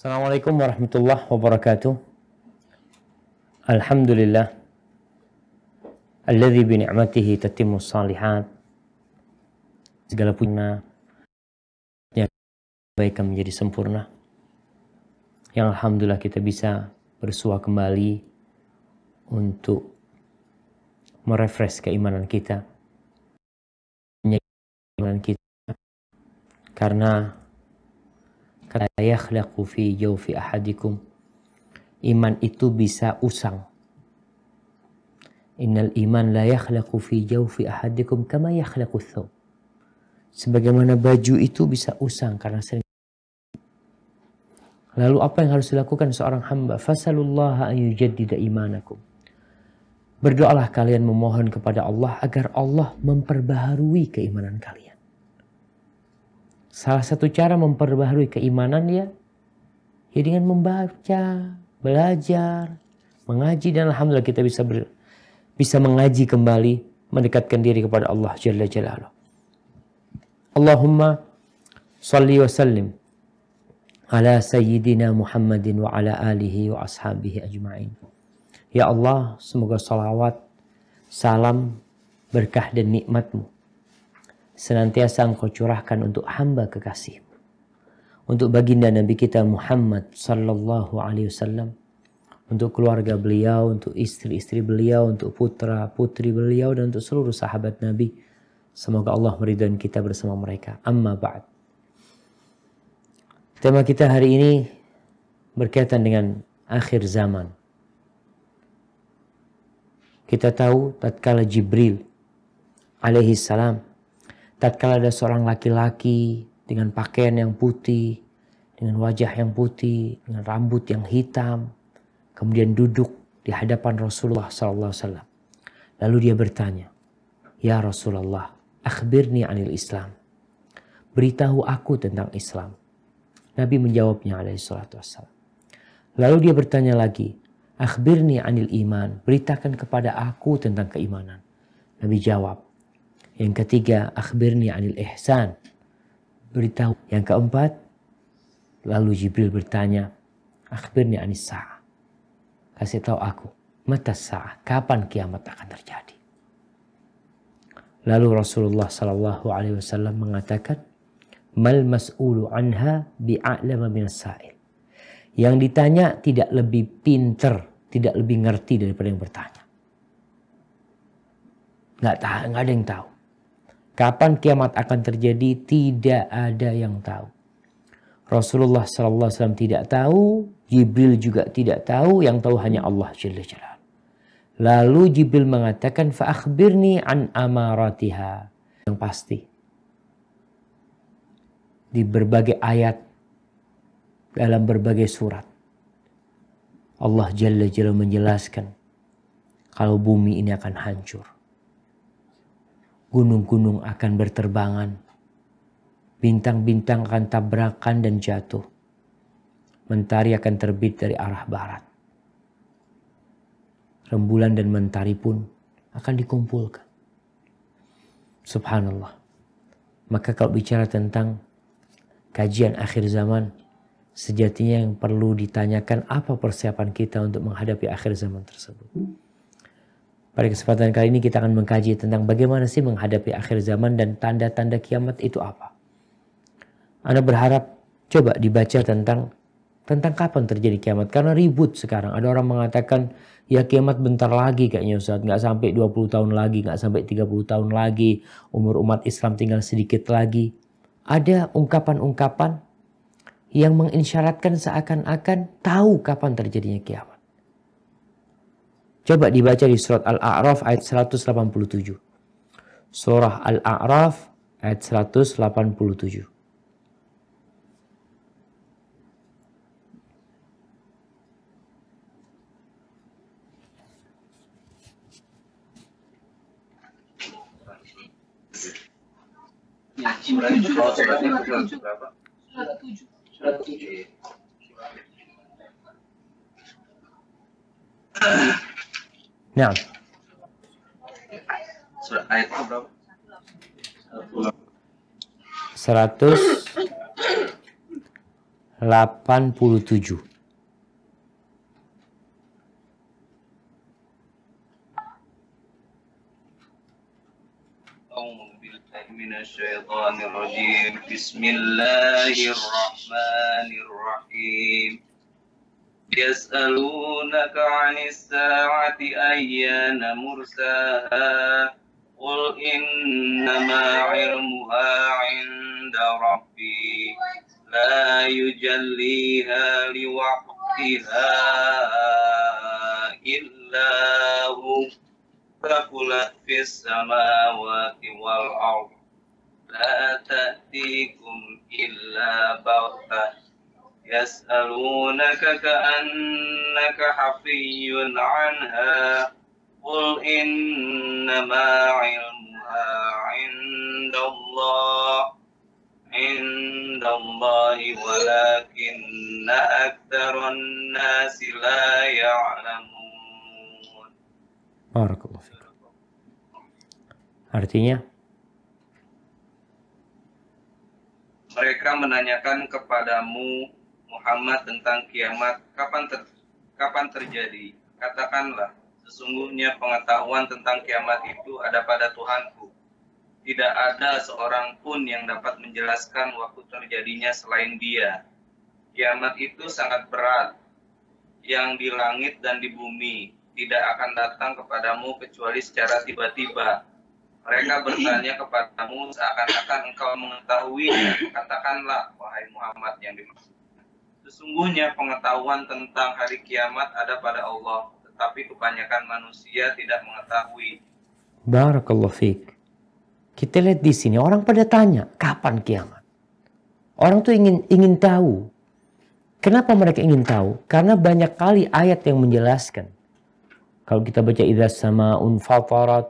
Assalamualaikum warahmatullahi wabarakatuh. Alhamdulillah alladzi bi ni'matihi tatimmus shalihat. Segala punya yang kebaikan menjadi sempurna. Yang alhamdulillah kita bisa bersua kembali untuk merefresh keimanan kita. Keimanan kita karena kata yakhlaqu fi jawfi ahadikum, iman itu bisa usang. Innal iman la yakhlaqu fi jawfi ahadikum kama yakhlaqu thawb. Sebagaimana baju itu bisa usang karena sering. Lalu apa yang harus dilakukan seorang hamba? Fasalullaha an yujaddida imanakum. Berdoalah kalian memohon kepada Allah agar Allah memperbaharui keimanan kalian. Salah satu cara memperbaharui keimanan ya dengan membaca, belajar, mengaji, dan alhamdulillah kita bisa mengaji kembali, mendekatkan diri kepada Allah Jalla Jalaluh. Allahumma salli wa sallim ala sayyidina Muhammadin wa ala alihi wa ashabihi ajma'in. Ya Allah, semoga salawat, salam, berkah dan nikmat-Mu senantiasa Engkau curahkan untuk hamba kekasih-Mu, untuk baginda Nabi kita Muhammad sallallahu alaihi wasallam, untuk keluarga beliau, untuk istri-istri beliau, untuk putra-putri beliau, dan untuk seluruh sahabat Nabi. Semoga Allah meridhai kita bersama mereka. Amma ba'd. Tema kita hari ini berkaitan dengan akhir zaman. Kita tahu tatkala Jibril alaihi salam, tatkala ada seorang laki-laki dengan pakaian yang putih, dengan wajah yang putih, dengan rambut yang hitam, kemudian duduk di hadapan Rasulullah SAW. Lalu dia bertanya, "Ya Rasulullah, akhbirni anil Islam. Beritahu aku tentang Islam." Nabi menjawabnya alaihi salatu wassalam. Lalu dia bertanya lagi, "Akhbirni anil iman. Beritakan kepada aku tentang keimanan." Nabi jawab. Yang ketiga, akhbirni anil ihsan. Beritahu. Yang keempat, lalu Jibril bertanya, akhbirni anis sa'ah. Kasih tahu aku, mata sa'ah, kapan kiamat akan terjadi. Lalu Rasulullah sallallahu alaihi wasallam mengatakan, mal mas'ulu anha bi'a'lama minas sa'il. Yang ditanya tidak lebih pinter, tidak lebih ngerti daripada yang bertanya. Nggak ada yang tahu. Kapan kiamat akan terjadi, tidak ada yang tahu. Rasulullah SAW tidak tahu, Jibril juga tidak tahu, yang tahu hanya Allah Jalla Jalaluh. Lalu Jibril mengatakan, fa'akhbirni an amaratiha. Yang pasti, di berbagai ayat, dalam berbagai surat, Allah Jalla Jalaluh menjelaskan, kalau bumi ini akan hancur. Gunung-gunung akan berterbangan. Bintang-bintang akan tabrakan dan jatuh. Mentari akan terbit dari arah barat. Rembulan dan mentari pun akan dikumpulkan. Subhanallah. Maka kalau bicara tentang kajian akhir zaman, sejatinya yang perlu ditanyakan apa persiapan kita untuk menghadapi akhir zaman tersebut. Pada kesempatan kali ini kita akan mengkaji tentang bagaimana sih menghadapi akhir zaman dan tanda-tanda kiamat itu apa. Anda berharap coba dibaca tentang kapan terjadi kiamat. Karena ribut sekarang. Ada orang mengatakan ya kiamat bentar lagi kayaknya Ustaz. Nggak sampai 20 tahun lagi, nggak sampai 30 tahun lagi. Umur umat Islam tinggal sedikit lagi. Ada ungkapan-ungkapan yang mengisyaratkan seakan-akan tahu kapan terjadinya kiamat. Coba dibaca di surat Al-A'raf ayat 187. Surah Al-A'raf ayat 187. Nah, surat ayat itu berapa? 187. 87. Bismillahirrahmanirrahim. Yas'alunaka 'anis sa'ati ayyana mursaha qul innama 'ilmuha 'inda rabbi la yujalliha liwaqtiha illa hu thaqulat fis samawati wal ardh la ta'tikum illa baghtah yas'alunaka ka'annaka hafiyyun 'anha qul innama 'ilmuha 'indallahi walakinna aktsaran nasi la ya'lamun. Barakallahu fikum. Artinya, mereka menanyakan kepadamu Muhammad tentang kiamat kapan terjadi. Katakanlah, sesungguhnya pengetahuan tentang kiamat itu ada pada Tuhanku. Tidak ada seorang pun yang dapat menjelaskan waktu terjadinya selain Dia. Kiamat itu sangat berat, yang di langit dan di bumi tidak akan datang kepadamu kecuali secara tiba-tiba. Mereka bertanya kepadamu seakan-akan engkau mengetahuinya. Katakanlah, wahai Muhammad yang dimaksud, sesungguhnya pengetahuan tentang hari kiamat ada pada Allah, tetapi kebanyakan manusia tidak mengetahui. barakallahu fiik. Kita lihat di sini orang pada tanya, kapan kiamat? Orang tuh ingin tahu. Kenapa mereka ingin tahu? Karena banyak kali ayat yang menjelaskan. Kalau kita baca idza sama'un fatarat,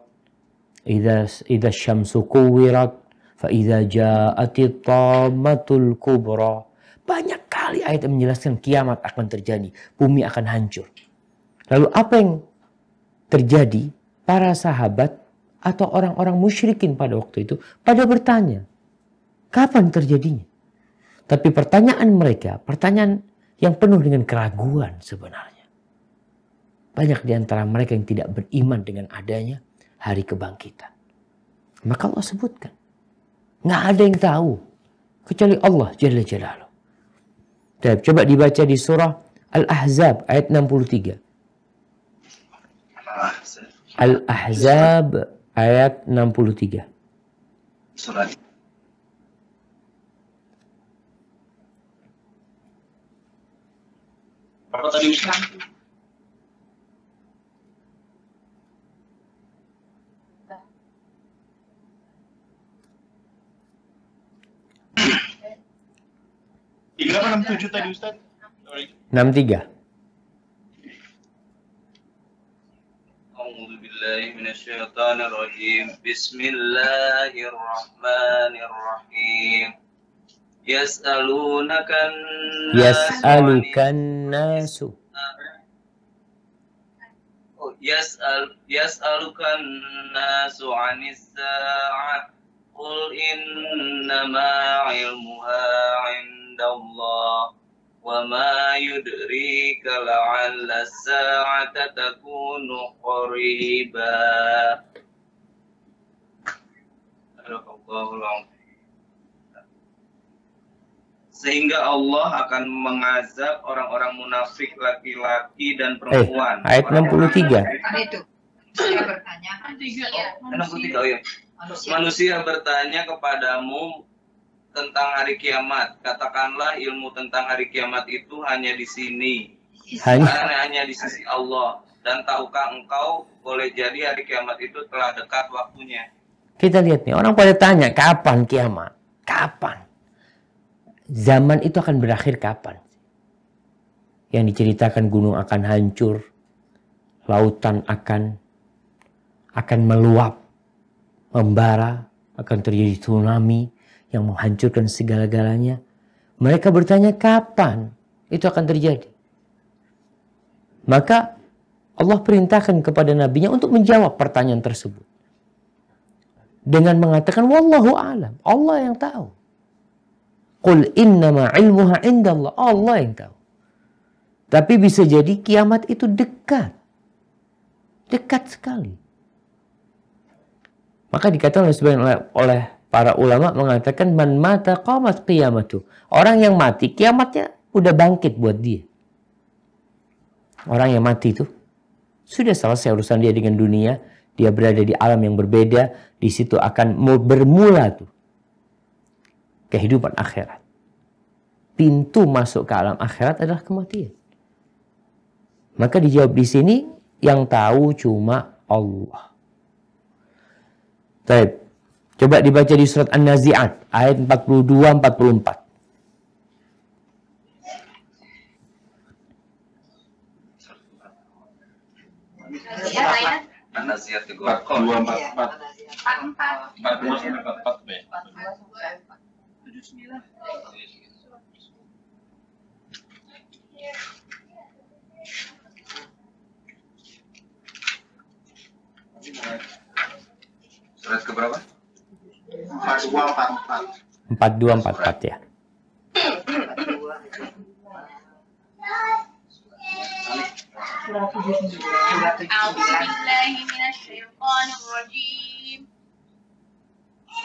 idza syamsu kuwirat, fa idza ja'atit tammatul kubra. Banyak kali ayat yang menjelaskan kiamat akan terjadi, bumi akan hancur. Lalu apa yang terjadi? Para sahabat atau orang-orang musyrikin pada waktu itu pada bertanya, kapan terjadinya? Tapi pertanyaan mereka, pertanyaan yang penuh dengan keraguan sebenarnya. Banyak di antara mereka yang tidak beriman dengan adanya hari kebangkitan. Maka Allah sebutkan, nggak ada yang tahu kecuali Allah Jalla Jalaluh. Coba dibaca di surah Al-Ahzab ayat 63. Al-Ahzab ayat 63. Surat apa tadi Ustaz? Tiga apa 67 tadi Ustaz? 63. A'udzubillahiminasyaitonirrajim. Bismillahirrahmanirrahim. Yas'alukan nasu. Yas'alukan nasu 'anis sa'ah. Qul innama 'ilmuha 'indallah. Wa ma yudrika la'alla as-sa'ata takunu qariba. Sehingga Allah akan mengazab orang-orang munafik laki-laki dan perempuan. Ayat 63. Itu. Saya bertanya. 63, oh ya. Manusia bertanya kepadamu tentang hari kiamat. Katakanlah ilmu tentang hari kiamat itu hanya di sini. Hanya di sisi Allah. Dan tahukah engkau boleh jadi hari kiamat itu telah dekat waktunya. Kita lihat nih, orang pada tanya kapan kiamat? Kapan? Zaman itu akan berakhir kapan? Yang diceritakan gunung akan hancur, lautan akan meluap, membara, akan terjadi tsunami yang menghancurkan segala-galanya. Mereka bertanya kapan itu akan terjadi. Maka Allah perintahkan kepada nabinya untuk menjawab pertanyaan tersebut. Dengan mengatakan wallahu a'lam, Allah yang tahu. Qul innama ilmuha indallah. Allah yang tahu. Tapi bisa jadi kiamat itu dekat. Dekat sekali. Maka dikatakan oleh para ulama mengatakan man mata qamat qiyamatu. Orang yang mati kiamatnya udah bangkit buat dia. Orang yang mati itu sudah selesai urusan dia dengan dunia, dia berada di alam yang berbeda, di situ akan bermula tuh kehidupan akhirat. Pintu masuk ke alam akhirat adalah kematian. Maka dijawab di sini yang tahu cuma Allah. Baik. Coba dibaca di surat An-Nazi'at ayat 42-44. An-Nazi'at 42, 44. 44 B. Surat keberapa? 42, 44. 42-44 ya. أعوذ بالله من الشيطان الرجيم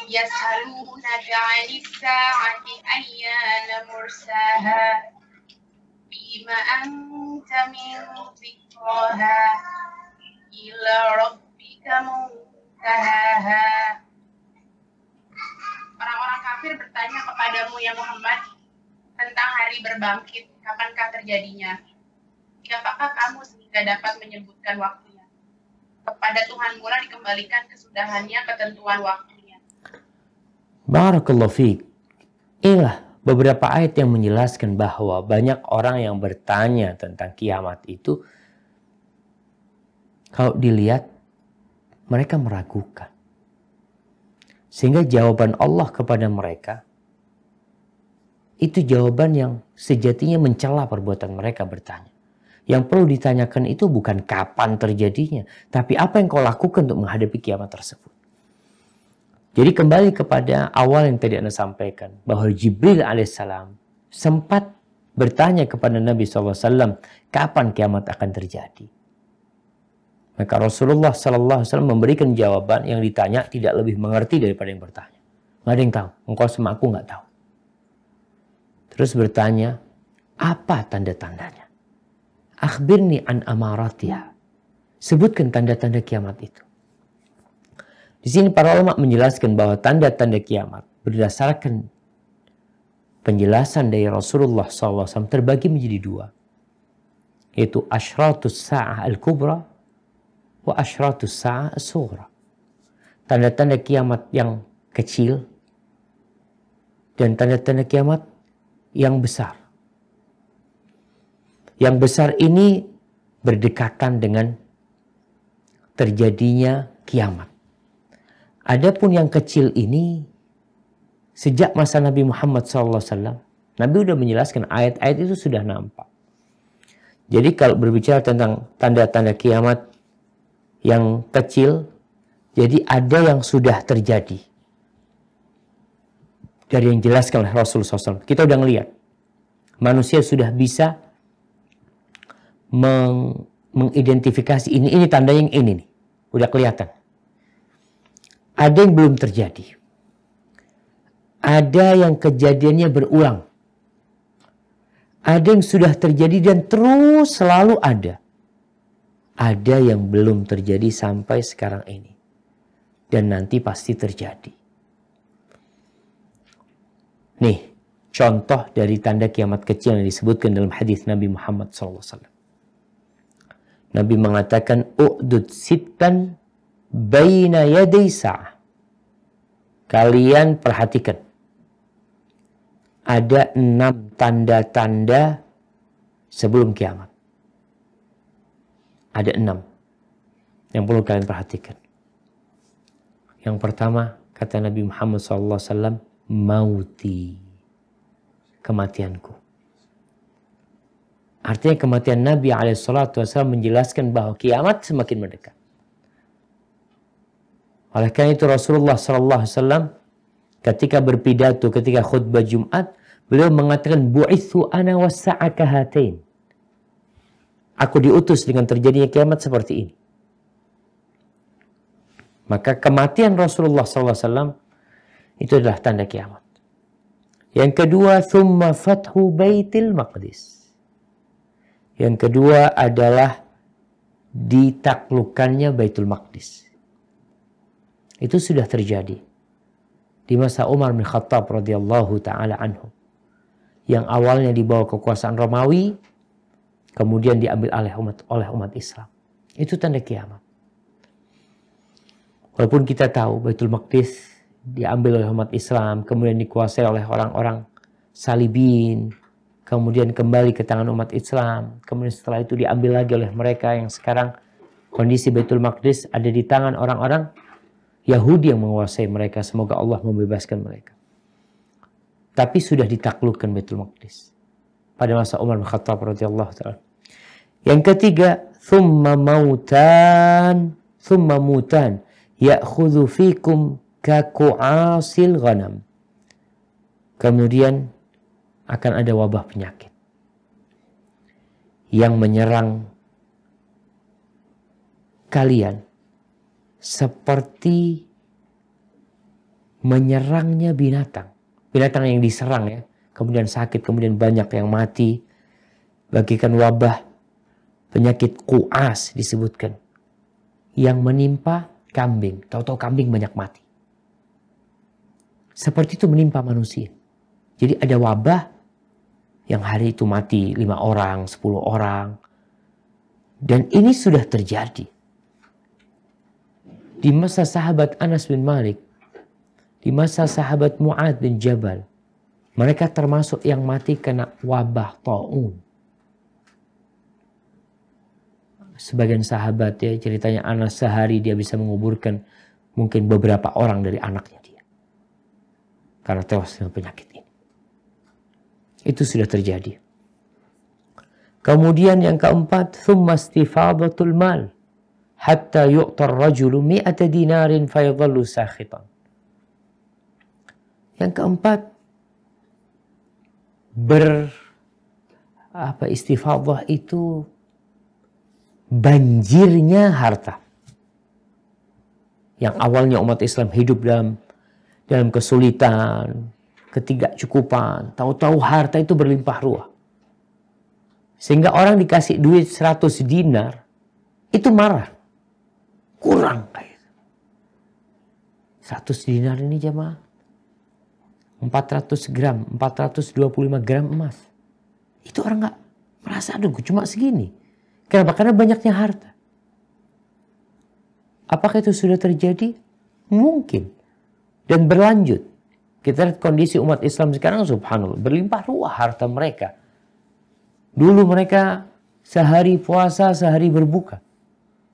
يسألونك عن الساعة أيان مرساها فيما أنت من ذكراها إلى ربك منتهاها. Orang-orang kafir bertanya kepadamu ya Muhammad tentang hari berbangkit, kapankah terjadinya? Siapakah kamu sehingga dapat menyebutkan waktunya? Kepada Tuhan mula dikembalikan kesudahannya ketentuan waktunya. Barakallahu fiik. Inilah beberapa ayat yang menjelaskan bahwa banyak orang yang bertanya tentang kiamat itu, kalau dilihat mereka meragukan. Sehingga jawaban Allah kepada mereka itu jawaban yang sejatinya mencela perbuatan mereka bertanya. Yang perlu ditanyakan itu bukan kapan terjadinya, tapi apa yang kau lakukan untuk menghadapi kiamat tersebut. Jadi kembali kepada awal yang tadi Anda sampaikan, bahwa Jibril alaihissalam sempat bertanya kepada Nabi SAW, kapan kiamat akan terjadi? Maka Rasulullah SAW memberikan jawaban yang ditanya tidak lebih mengerti daripada yang bertanya. Nggak ada yang tahu, engkau sama aku nggak tahu. Terus bertanya, apa tanda-tandanya? Akhbirni an amaratiha. Sebutkan tanda-tanda kiamat itu. Di sini para ulama menjelaskan bahwa tanda-tanda kiamat berdasarkan penjelasan dari Rasulullah SAW terbagi menjadi dua. Yaitu asyratus sa'ah al-kubra wa asyratus sa'ah as-sughra. Tanda-tanda kiamat yang kecil dan tanda-tanda kiamat yang besar. Yang besar ini berdekatan dengan terjadinya kiamat. Adapun yang kecil ini sejak masa Nabi Muhammad SAW, Nabi sudah menjelaskan ayat-ayat itu sudah nampak. Jadi kalau berbicara tentang tanda-tanda kiamat yang kecil, jadi ada yang sudah terjadi. Dari yang dijelaskan oleh Rasulullah SAW. Kita sudah melihat. Manusia sudah bisa mengidentifikasi ini tanda yang ini nih. Udah kelihatan. Ada yang belum terjadi. Ada yang kejadiannya berulang. Ada yang sudah terjadi dan terus selalu ada. Ada yang belum terjadi sampai sekarang ini. Dan nanti pasti terjadi. Nih, contoh dari tanda kiamat kecil yang disebutkan dalam hadis Nabi Muhammad SAW. Nabi mengatakan, u'dud sittan baina yaday sa'ah. Kalian perhatikan. Ada 6 tanda-tanda sebelum kiamat. Ada 6 yang perlu kalian perhatikan. Yang pertama, kata Nabi Muhammad SAW, mauti. Kematianku. Artinya kematian Nabi SAW menjelaskan bahwa kiamat semakin mendekat. Oleh karena itu Rasulullah SAW ketika berpidato, ketika khutbah Jumat, Beliau mengatakan bu'ithu ana wassa'a kahatain. Aku diutus dengan terjadinya kiamat seperti ini. Maka kematian Rasulullah SAW itu adalah tanda kiamat. Yang kedua, thumma fathu Baitul Maqdis. Yang kedua adalah ditaklukkannya Baitul Maqdis. Itu sudah terjadi di masa Umar bin Khattab radhiyallahu taala anhu. Yang awalnya dibawa kekuasaan Romawi, kemudian diambil oleh umat Islam. Itu tanda kiamat. Walaupun kita tahu Baitul Maqdis diambil oleh umat Islam, kemudian dikuasai oleh orang-orang salibin, kemudian kembali ke tangan umat Islam, kemudian setelah itu diambil lagi oleh mereka yang sekarang kondisi Baitul Maqdis ada di tangan orang-orang Yahudi yang menguasai mereka. Semoga Allah membebaskan mereka. Tapi sudah ditaklukkan Baitul Maqdis pada masa Umar bin Khattab radhiyallahu taala. Yang ketiga, thumma mutan ya'khudhu fikum kaku'asil ghanam. Kemudian akan ada wabah penyakit yang menyerang kalian seperti menyerangnya binatang. Binatang yang diserang ya, kemudian sakit, kemudian banyak yang mati. Bagikan wabah penyakit ku'as disebutkan yang menimpa kambing. Tahu-tahu kambing banyak mati. Seperti itu menimpa manusia. Jadi ada wabah yang hari itu mati 5 orang, 10 orang. Dan ini sudah terjadi. Di masa sahabat Anas bin Malik, di masa sahabat Mu'ad bin Jabal, mereka termasuk yang mati kena wabah ta'un. Sebagian sahabat ya, ceritanya Anas sehari dia bisa menguburkan mungkin beberapa orang dari anaknya dia. Karena tewas dengan penyakit ini. Itu sudah terjadi. Kemudian yang keempat, thumma istifadatul mal hatta yu'tar rajulu 100 dinarin fayadhallu sakhitan. Yang keempat, istifadah itu banjirnya harta. Yang awalnya umat Islam hidup dalam kesulitan, ketidakcukupan, tahu-tahu harta itu berlimpah ruah. Sehingga orang dikasih duit 100 dinar, itu marah. Kurang kayak itu. 100 dinar ini jemaah. 400 gram, 425 gram emas. Itu orang gak merasa, aduh cuma segini. Kenapa? Karena banyaknya harta. Apakah itu sudah terjadi? Mungkin. Dan berlanjut. Kita lihat kondisi umat Islam sekarang, subhanallah, berlimpah ruah harta mereka. Dulu mereka sehari puasa, sehari berbuka.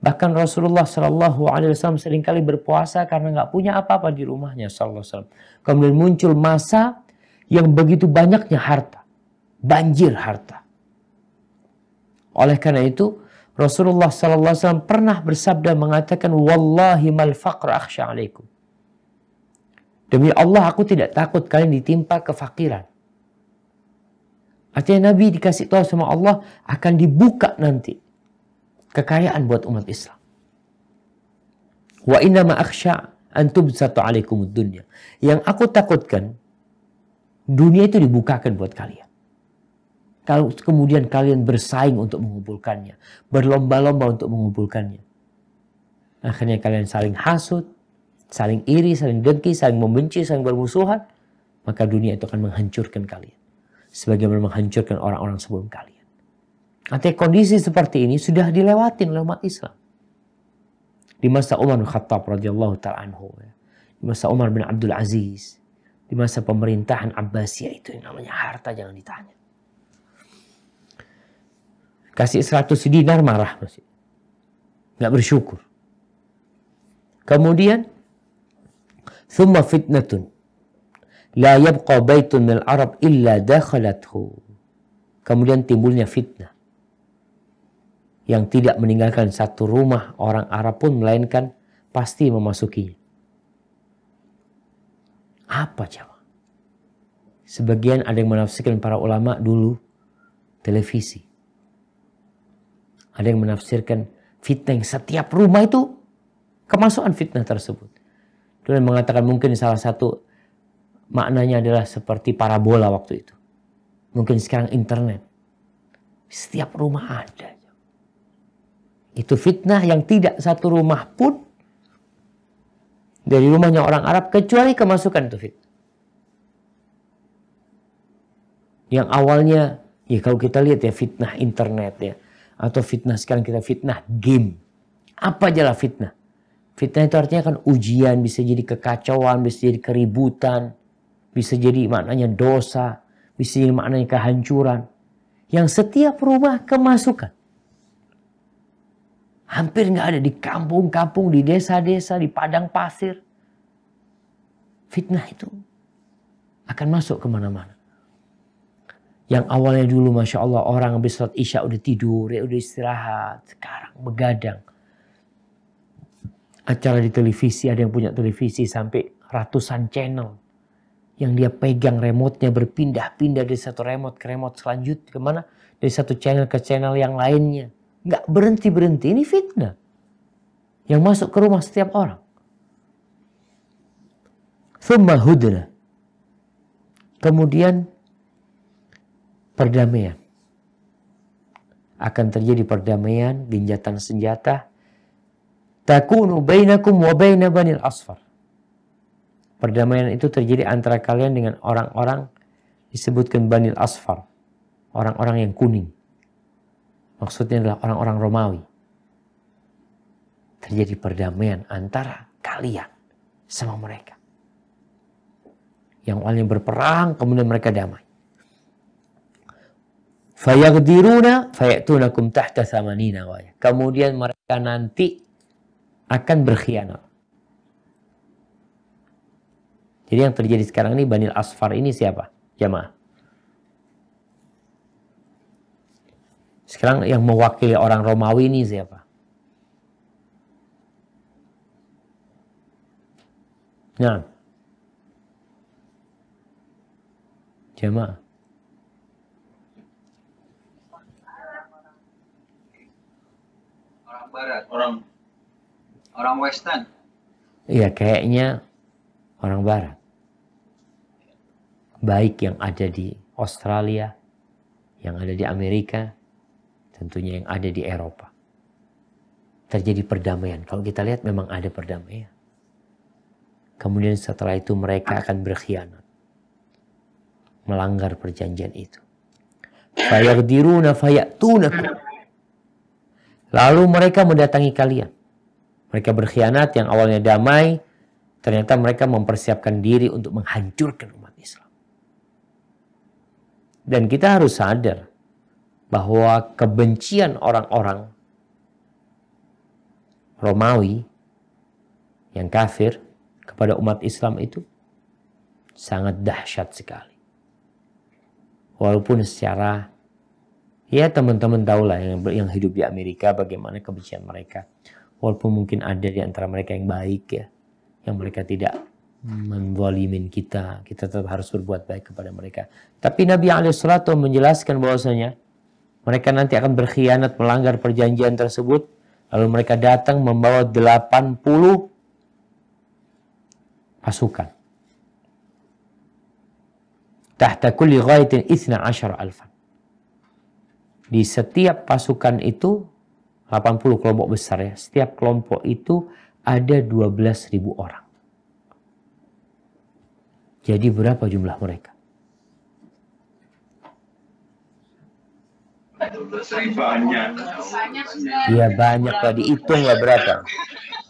Bahkan Rasulullah SAW seringkali berpuasa karena nggak punya apa-apa di rumahnya SAW. Kemudian muncul masa yang begitu banyaknya harta. Banjir harta. Oleh karena itu Rasulullah SAW pernah bersabda mengatakan, Wallahi mal faqr akhsha alaikum. Demi Allah aku tidak takut kalian ditimpa kefakiran. Artinya Nabi dikasih tahu sama Allah akan dibuka nanti kekayaan buat umat Islam. Wa inna ma akhsha an tubsatu alaikumud dunya. Yang aku takutkan dunia itu dibukakan buat kalian. Kalau kemudian kalian bersaing untuk mengumpulkannya, berlomba-lomba untuk mengumpulkannya. Akhirnya kalian saling hasut, saling iri, saling dengki, saling membenci, saling bermusuhan, maka dunia itu akan menghancurkan kalian. Sebagaimana menghancurkan orang-orang sebelum kalian. Artinya kondisi seperti ini sudah dilewatin oleh umat Islam. Di masa Umar bin Khattab radhiyallahu ta'ala anhu, di masa Umar bin Abdul Aziz, di masa pemerintahan Abbasiyah, itu yang namanya harta jangan ditanya. Kasih 100 dinar marah masih. Nggak bersyukur. Kemudian thumma fitnatun la yabqa baitun minal Arab illa dakhalathu. Kemudian timbulnya fitnah yang tidak meninggalkan satu rumah orang Arab pun melainkan pasti memasukinya. Apa coba? Sebagian ada yang menafsirkan para ulama dulu televisi. Ada yang menafsirkan fitnah, yang setiap rumah itu kemasukan fitnah tersebut. Dan mengatakan mungkin salah satu maknanya adalah seperti parabola waktu itu. Mungkin sekarang internet. Setiap rumah ada. Itu fitnah yang tidak satu rumah pun dari rumahnya orang Arab kecuali kemasukan itu fitnah. Yang awalnya, ya kalau kita lihat ya fitnah internet ya. Atau fitnah sekarang kita fitnah game. Apa aja lah fitnah. Fitnah itu artinya kan ujian, bisa jadi kekacauan, bisa jadi keributan. Bisa jadi maknanya dosa, bisa jadi maknanya kehancuran. Yang setiap rumah kemasukan. Hampir nggak ada di kampung-kampung, di desa-desa, di padang pasir. Fitnah itu akan masuk kemana-mana. Yang awalnya dulu Masya Allah orang habis sholat isya udah tidur, ya udah istirahat. Sekarang begadang. Acara di televisi, ada yang punya televisi sampai ratusan channel. Yang dia pegang remote-nya berpindah-pindah dari satu remote ke remote selanjutnya. Kemana? Dari satu channel ke channel yang lainnya. Nggak berhenti-berhenti. Ini fitnah. Yang masuk ke rumah setiap orang. Thumma hudna. Kemudian perdamaian. Akan terjadi perdamaian, gencatan senjata. Takunu bainakum wa baina Banil Asfar. Perdamaian itu terjadi antara kalian dengan orang-orang disebutkan Banil Asfar. Orang-orang yang kuning. Maksudnya adalah orang-orang Romawi. Terjadi perdamaian antara kalian sama mereka. Yang awalnya berperang, kemudian mereka damai. Fayaqdiruna fayatunakum tahta thamanina waya. Kemudian mereka nanti akan berkhianat. Jadi yang terjadi sekarang ini Banil Asfar ini siapa? Jamaah. Sekarang yang mewakili orang Romawi ini siapa? Nah. Jamaah. Orang barat, orang western. Iya, kayaknya orang barat. Baik yang ada di Australia, yang ada di Amerika, tentunya yang ada di Eropa. Terjadi perdamaian. Kalau kita lihat memang ada perdamaian. Kemudian setelah itu mereka akan berkhianat. Melanggar perjanjian itu. Fayaqdiruna fayatunakum. Lalu mereka mendatangi kalian. Mereka berkhianat yang awalnya damai. Ternyata mereka mempersiapkan diri untuk menghancurkan umat Islam. Dan kita harus sadar bahwa kebencian orang-orang Romawi yang kafir kepada umat Islam itu sangat dahsyat sekali. Walaupun secara, ya teman-teman tahulah yang hidup di Amerika bagaimana kebencian mereka. Walaupun mungkin ada di antara mereka yang baik ya, yang mereka tidak menzalimin kita tetap harus berbuat baik kepada mereka. Tapi Nabi SAW menjelaskan bahwasanya mereka nanti akan berkhianat, melanggar perjanjian tersebut. Lalu mereka datang membawa 80 pasukan. Tahta kulli ghaitin 12,000. Di setiap pasukan itu 80 kelompok besar ya. Setiap kelompok itu ada 12.000 orang. Jadi berapa jumlah mereka? 12.000 Iya banyak lah, dihitung lah berapa.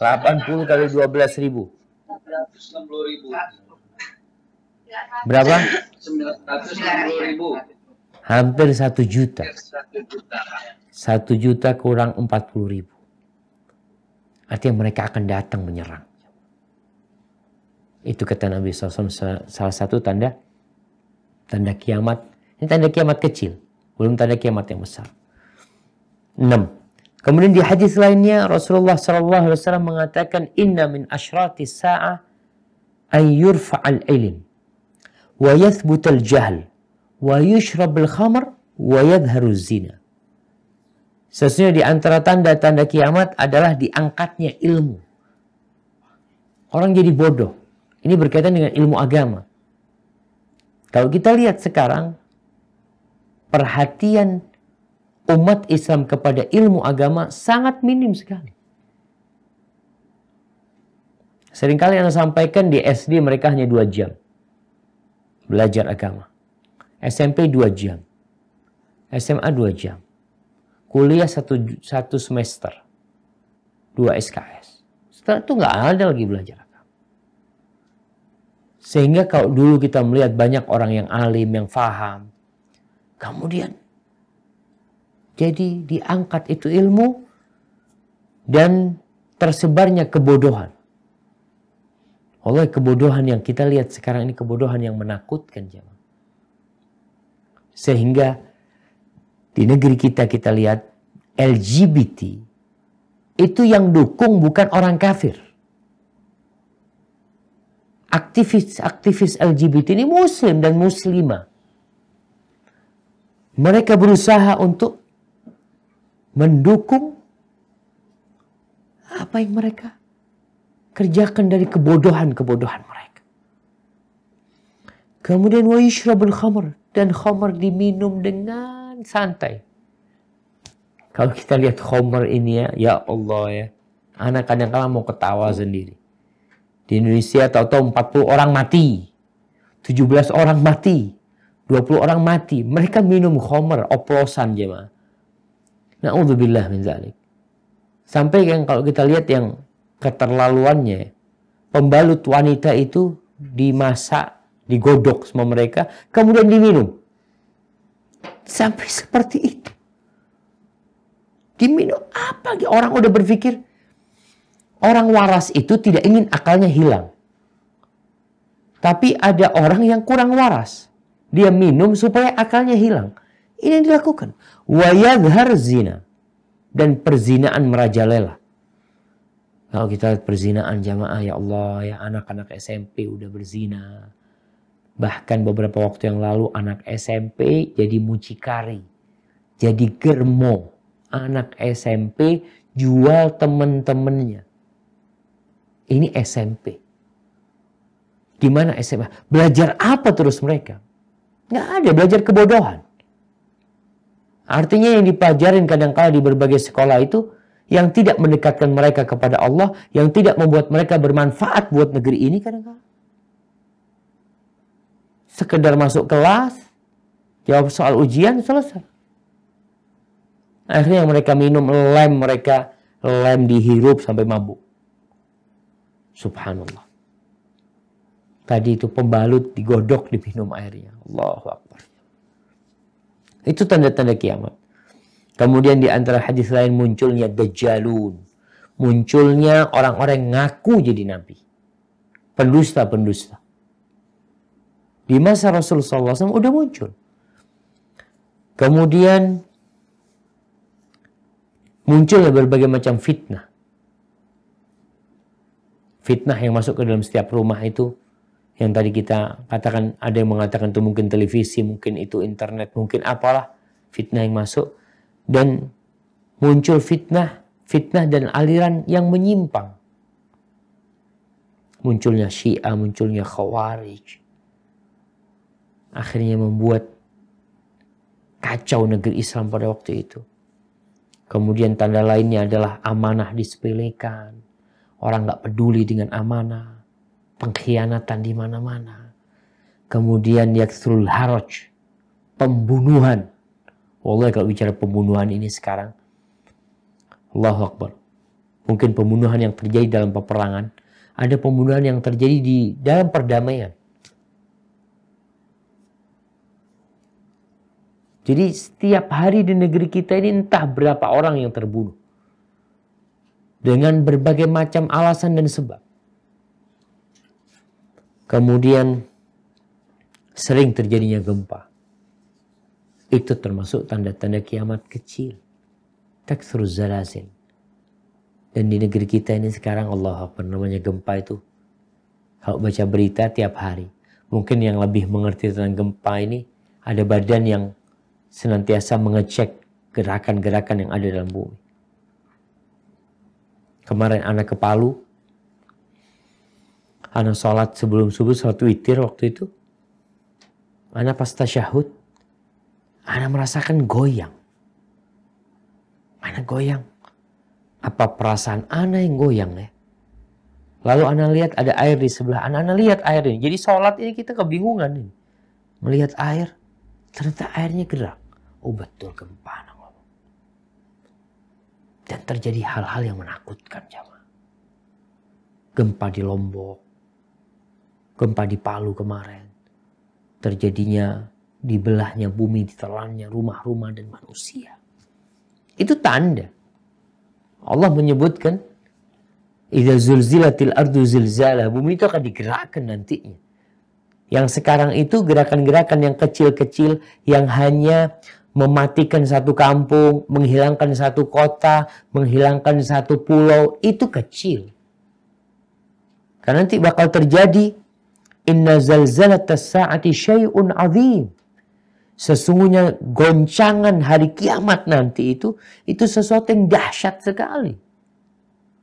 80 kali 12.000. 960.000. Berapa? 960.000. Hampir 1 juta. 1 juta kurang 40.000. Artinya mereka akan datang menyerang. Itu kata Nabi SAW salah satu tanda kiamat. Ini tanda kiamat kecil. Belum tanda kiamat yang besar. 6. Kemudian di hadis lainnya Rasulullah SAW mengatakan inna min asyrati sa'ah an yurfa'al ilm wa yathbutal jahl wa yushrabul khamr wa yadharu zina. Sesungguhnya di antara tanda-tanda kiamat adalah diangkatnya ilmu. Orang jadi bodoh. Ini berkaitan dengan ilmu agama. Kalau kita lihat sekarang, perhatian umat Islam kepada ilmu agama sangat minim sekali. Seringkali Anda sampaikan di SD mereka hanya 2 jam belajar agama. SMP 2 jam. SMA 2 jam. Kuliah 1 semester. 2 SKS. Setelah itu nggak ada lagi belajar agama. Sehingga kalau dulu kita melihat banyak orang yang alim, yang faham. Kemudian jadi diangkat itu ilmu dan tersebarnya kebodohan. Oleh kebodohan yang kita lihat sekarang ini kebodohan yang menakutkan jemaah. Sehingga di negeri kita lihat LGBT itu yang dukung bukan orang kafir. Aktivis LGBT ini muslim dan muslimah. Mereka berusaha untuk mendukung apa yang mereka kerjakan dari kebodohan-kebodohan mereka. Kemudian wa yushrabul khamr, dan khamr diminum dengan santai. Kalau kita lihat khamr ini ya Allah ya. Anak kadang-kadang mau ketawa sendiri. Di Indonesia tahu-tahu 40 orang mati. 17 orang mati. 20 orang mati. Mereka minum khamr, oplosan jemaah. Na'udzubillah min zalik. Sampai yang kalau kita lihat yang keterlaluannya, pembalut wanita itu dimasak, digodok sama mereka, kemudian diminum. Sampai seperti itu. Diminum apa? Orang udah berpikir, orang waras itu tidak ingin akalnya hilang. Tapi ada orang yang kurang waras. Dia minum supaya akalnya hilang. Ini yang dilakukan. Wa yadhhar zina. Dan perzinaan merajalela. Kalau kita lihat perzinaan jamaah, ya Allah, ya anak-anak SMP udah berzina. Bahkan beberapa waktu yang lalu anak SMP jadi mucikari. Jadi germo. Anak SMP jual temen-temennya. Ini SMP. Gimana SMA? Belajar apa terus mereka? Nggak ada, belajar kebodohan. Artinya yang dipelajarin kadang-kala di berbagai sekolah itu yang tidak mendekatkan mereka kepada Allah, yang tidak membuat mereka bermanfaat buat negeri ini kadang-kadang. Sekedar masuk kelas, jawab soal ujian, selesai. Akhirnya mereka minum lem dihirup sampai mabuk. Subhanallah. Tadi itu pembalut digodok, diminum airnya. Allahu Akbar. Itu tanda-tanda kiamat. Kemudian di antara hadis lain munculnya dajjalun. Munculnya orang-orang yang ngaku jadi nabi. Pendusta-pendusta. Di masa Rasulullah SAW udah muncul. Kemudian munculnya berbagai macam fitnah. Fitnah yang masuk ke dalam setiap rumah itu. Yang tadi kita katakan, ada yang mengatakan itu mungkin televisi, mungkin itu internet, mungkin apalah fitnah yang masuk. Dan muncul fitnah dan aliran yang menyimpang. Munculnya Syiah, munculnya Khawarij. Akhirnya membuat kacau negeri Islam pada waktu itu. Kemudian tanda lainnya adalah amanah disepelekan. Orang nggak peduli dengan amanah. Pengkhianatan di mana-mana. Kemudian yakthurul haraj. Pembunuhan. Wallah kalau bicara pembunuhan ini sekarang, Allahu Akbar. Mungkin pembunuhan yang terjadi dalam peperangan, ada pembunuhan yang terjadi di dalam perdamaian. Jadi setiap hari di negeri kita ini entah berapa orang yang terbunuh. Dengan berbagai macam alasan dan sebab. Kemudian sering terjadinya gempa. Itu termasuk tanda-tanda kiamat kecil. Taksuruz zalazil. Dan di negeri kita ini sekarang Allah apa namanya gempa itu. Kalau baca berita tiap hari. Mungkin yang lebih mengerti tentang gempa ini, ada badan yang senantiasa mengecek gerakan-gerakan yang ada dalam bumi. Kemarin anak ke Palu, anak sholat sebelum subuh, sholat witir waktu itu. Anak pas tasyahud, anak merasakan goyang. Anak goyang. Apa perasaan anak yang goyang ya? Lalu anak lihat ada air di sebelah. Anak lihat air ini. Jadi sholat ini kita kebingungan ini. Melihat air, ternyata airnya gerak. Oh betul gempa anak ngomong. Dan terjadi hal-hal yang menakutkan jamaah. Gempa di Lombok. Gempa di Palu kemarin. Terjadinya dibelahnya bumi, ditelannya rumah-rumah dan manusia. Itu tanda. Allah menyebutkan idza zulzilatil ardu zilzala, bumi itu akan digerakkan nantinya. Yang sekarang itu gerakan-gerakan yang kecil-kecil yang hanya mematikan satu kampung, menghilangkan satu kota, menghilangkan satu pulau, itu kecil. Karena nanti bakal terjadi inna zalzalatas sa'ati syai'un 'adzim. Sesungguhnya goncangan hari kiamat nanti itu sesuatu yang dahsyat sekali.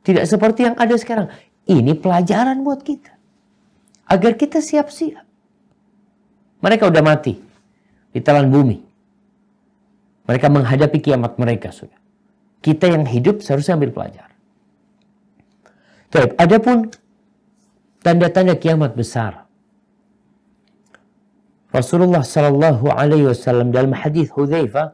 Tidak seperti yang ada sekarang. Ini pelajaran buat kita. Agar kita siap-siap. Mereka udah mati. Ditelan bumi. Mereka menghadapi kiamat mereka sudah. Kita yang hidup seharusnya ambil pelajaran. Adapun tanda-tanda kiamat besar. Rasulullah sallallahu alaihi wasallam dalam hadis Hudzaifah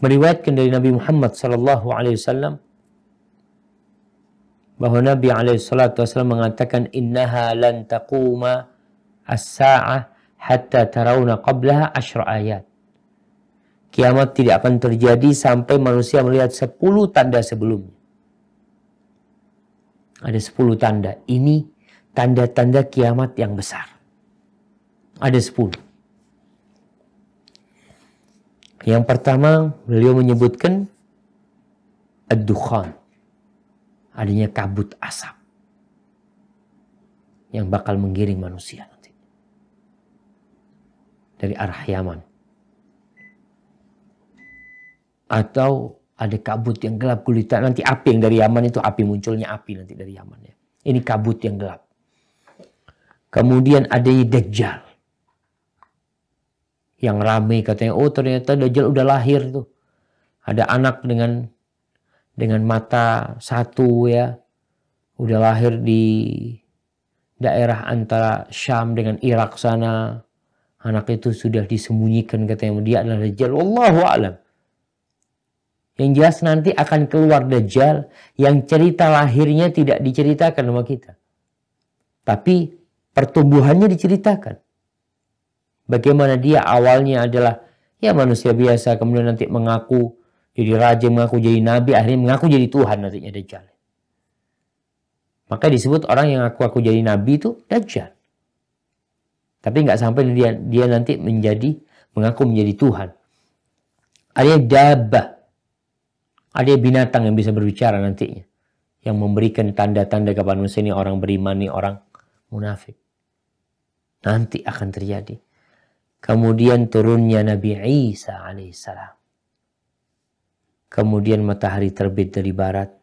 meriwayatkan dari Nabi Muhammad sallallahu alaihi wasallam bahwa Nabi alaihi salatu wasallam mengatakan innaha lan taquma as-sa'ah hatta tarawna qablaha 10 ayat. Kiamat tidak akan terjadi sampai manusia melihat 10 tanda sebelumnya. Ada 10 tanda. Ini tanda-tanda kiamat yang besar. Ada 10. Yang pertama, beliau menyebutkan ad-dukhan. Adanya kabut asap yang bakal menggiring manusia nanti dari arah Yaman. Atau ada kabut yang gelap gulita. Nanti api yang dari Yaman itu api, munculnya api nanti dari Yaman ya. Ini kabut yang gelap. Kemudian adanya Dajjal. Yang ramai katanya, oh ternyata Dajjal udah lahir tuh. Ada anak dengan mata satu ya. Udah lahir di daerah antara Syam dengan Irak sana. Anak itu sudah disembunyikan katanya dia adalah Dajjal. Wallahu a'lam. Yang jelas nanti akan keluar Dajjal yang cerita lahirnya tidak diceritakan sama kita. Tapi pertumbuhannya diceritakan. Bagaimana dia awalnya adalah ya manusia biasa, kemudian nanti mengaku jadi raja, mengaku jadi nabi, akhirnya mengaku jadi Tuhan nantinya Dajjal. Maka disebut orang yang aku jadi nabi itu Dajjal. Tapi nggak sampai dia nanti mengaku menjadi Tuhan. Ada dabbah. Ada binatang yang bisa berbicara nantinya. Yang memberikan tanda-tanda kepada manusia ini orang beriman, ini orang munafik. Nanti akan terjadi. Kemudian turunnya Nabi Isa alaihissalam. Kemudian matahari terbit dari barat.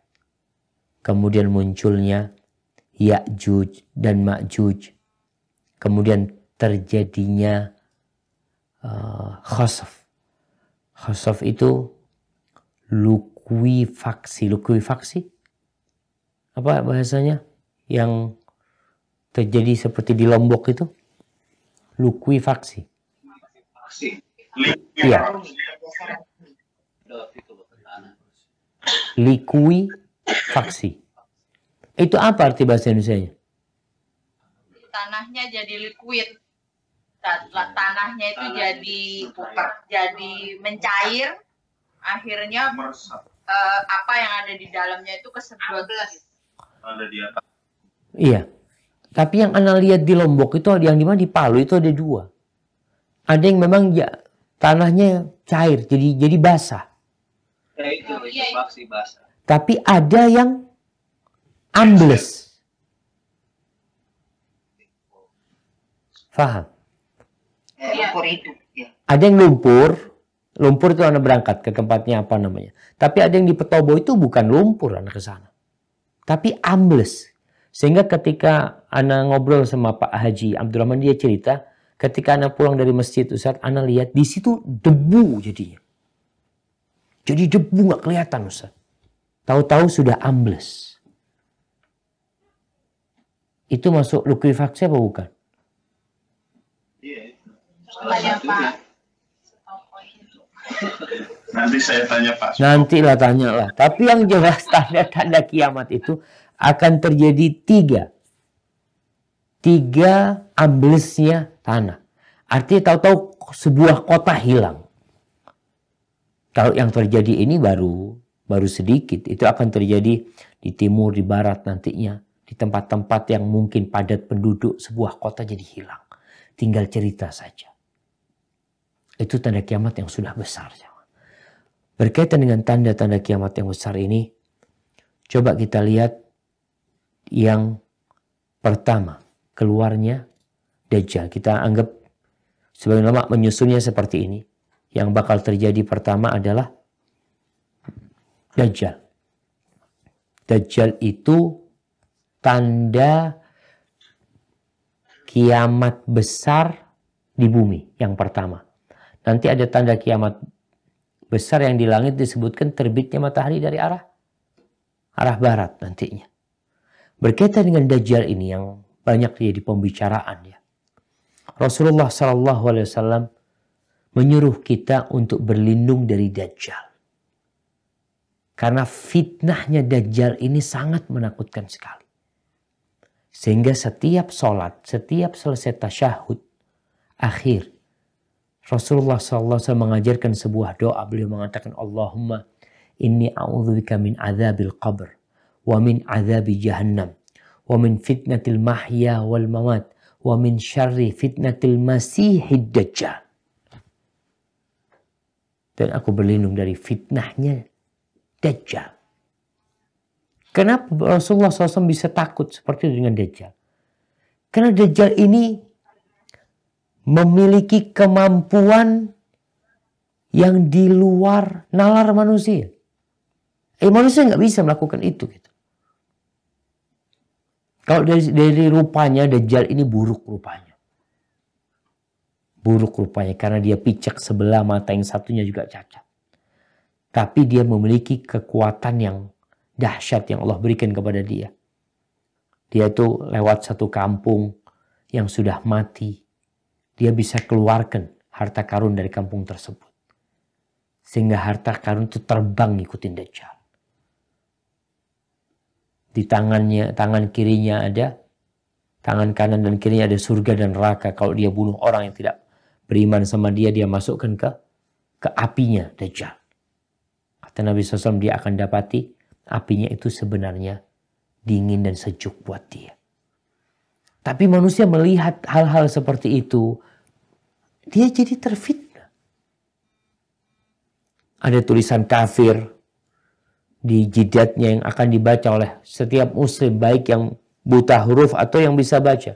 Kemudian munculnya Ya'juj dan Ma'juj. Kemudian terjadinya khasaf. Khasaf itu likuifaksi. Apa bahasanya? Yang terjadi seperti di Lombok itu? Likuifaksi. Iya. Likuifaksi. Itu apa arti bahasa Indonesianya? Tanahnya jadi liquid. Tanahnya itu jadi mencair. Akhirnya apa yang ada di dalamnya itu kesedot. Ada di atas. Iya. Tapi yang Anda lihat di Lombok itu, yang di mana di Palu itu ada 2. Ada yang memang ya, tanahnya cair, jadi basah. Itu basah. Tapi ada yang ambles. Faham? Lumpur itu. Ya. Ada yang lumpur itu anak berangkat ke tempatnya apa namanya. Tapi ada yang di Petobo itu bukan lumpur anak ke sana. Tapi ambles. Sehingga ketika anak ngobrol sama Pak Haji Abdurrahman, dia cerita, ketika anak pulang dari masjid Ustaz, anak lihat di situ debu jadinya. Jadi debu nggak kelihatan Ustaz. Tahu-tahu sudah ambles. Itu masuk likuifaksi apa bukan? Iya. Tanya Pak. Nanti saya tanya Pak. Nantilah tanyalah. Tapi yang jelas tanda-tanda kiamat itu akan terjadi tiga amblesnya tanah. Artinya tahu-tahu sebuah kota hilang. Kalau yang terjadi ini baru sedikit. Itu akan terjadi di timur, di barat nantinya. Di tempat-tempat yang mungkin padat penduduk, sebuah kota jadi hilang. Tinggal cerita saja. Itu tanda kiamat yang sudah besar. Berkaitan dengan tanda-tanda kiamat yang besar ini, coba kita lihat yang pertama, keluarnya Dajjal. Kita anggap sebagian ulama menyusunnya seperti ini. Yang bakal terjadi pertama adalah Dajjal. Dajjal itu tanda kiamat besar di bumi yang pertama. Nanti ada tanda kiamat besar yang di langit disebutkan terbitnya matahari dari arah barat nantinya. Berkaitan dengan Dajjal ini yang banyak jadi pembicaraan ya. Rasulullah SAW menyuruh kita untuk berlindung dari Dajjal. Karena fitnahnya Dajjal ini sangat menakutkan sekali. Sehingga setiap sholat, setiap selesai tasyahud akhir, Rasulullah SAW mengajarkan sebuah doa. Beliau mengatakan, Allahumma inni a'udzubika min azabil qabr, wa min azabi jahannam, wa min fitnatil mahya wal mamat, wa min syarri fitnatil masihid dajjal. Dan aku berlindung dari fitnahnya Dajjal. Kenapa Rasulullah SAW bisa takut seperti itu dengan Dajjal? Karena Dajjal ini memiliki kemampuan yang di luar nalar manusia. Manusia nggak bisa melakukan itu. Gitu. Kalau dari rupanya, Dajjal ini buruk rupanya. Buruk rupanya karena dia picak sebelah mata, yang satunya juga cacat. Tapi dia memiliki kekuatan yang dahsyat yang Allah berikan kepada dia. Dia itu lewat satu kampung yang sudah mati. Dia bisa keluarkan harta karun dari kampung tersebut. Sehingga harta karun itu terbang ngikutin Dajjal. Di tangan kirinya ada, tangan kanan dan kirinya ada surga dan neraka. Kalau dia bunuh orang yang tidak beriman sama dia, dia masukkan ke apinya Dajjal. Kata Nabi SAW, dia akan dapati apinya itu sebenarnya dingin dan sejuk buat dia. Tapi manusia melihat hal-hal seperti itu, dia jadi terfitnah. Ada tulisan kafir di jidatnya yang akan dibaca oleh setiap muslim, baik yang buta huruf atau yang bisa baca.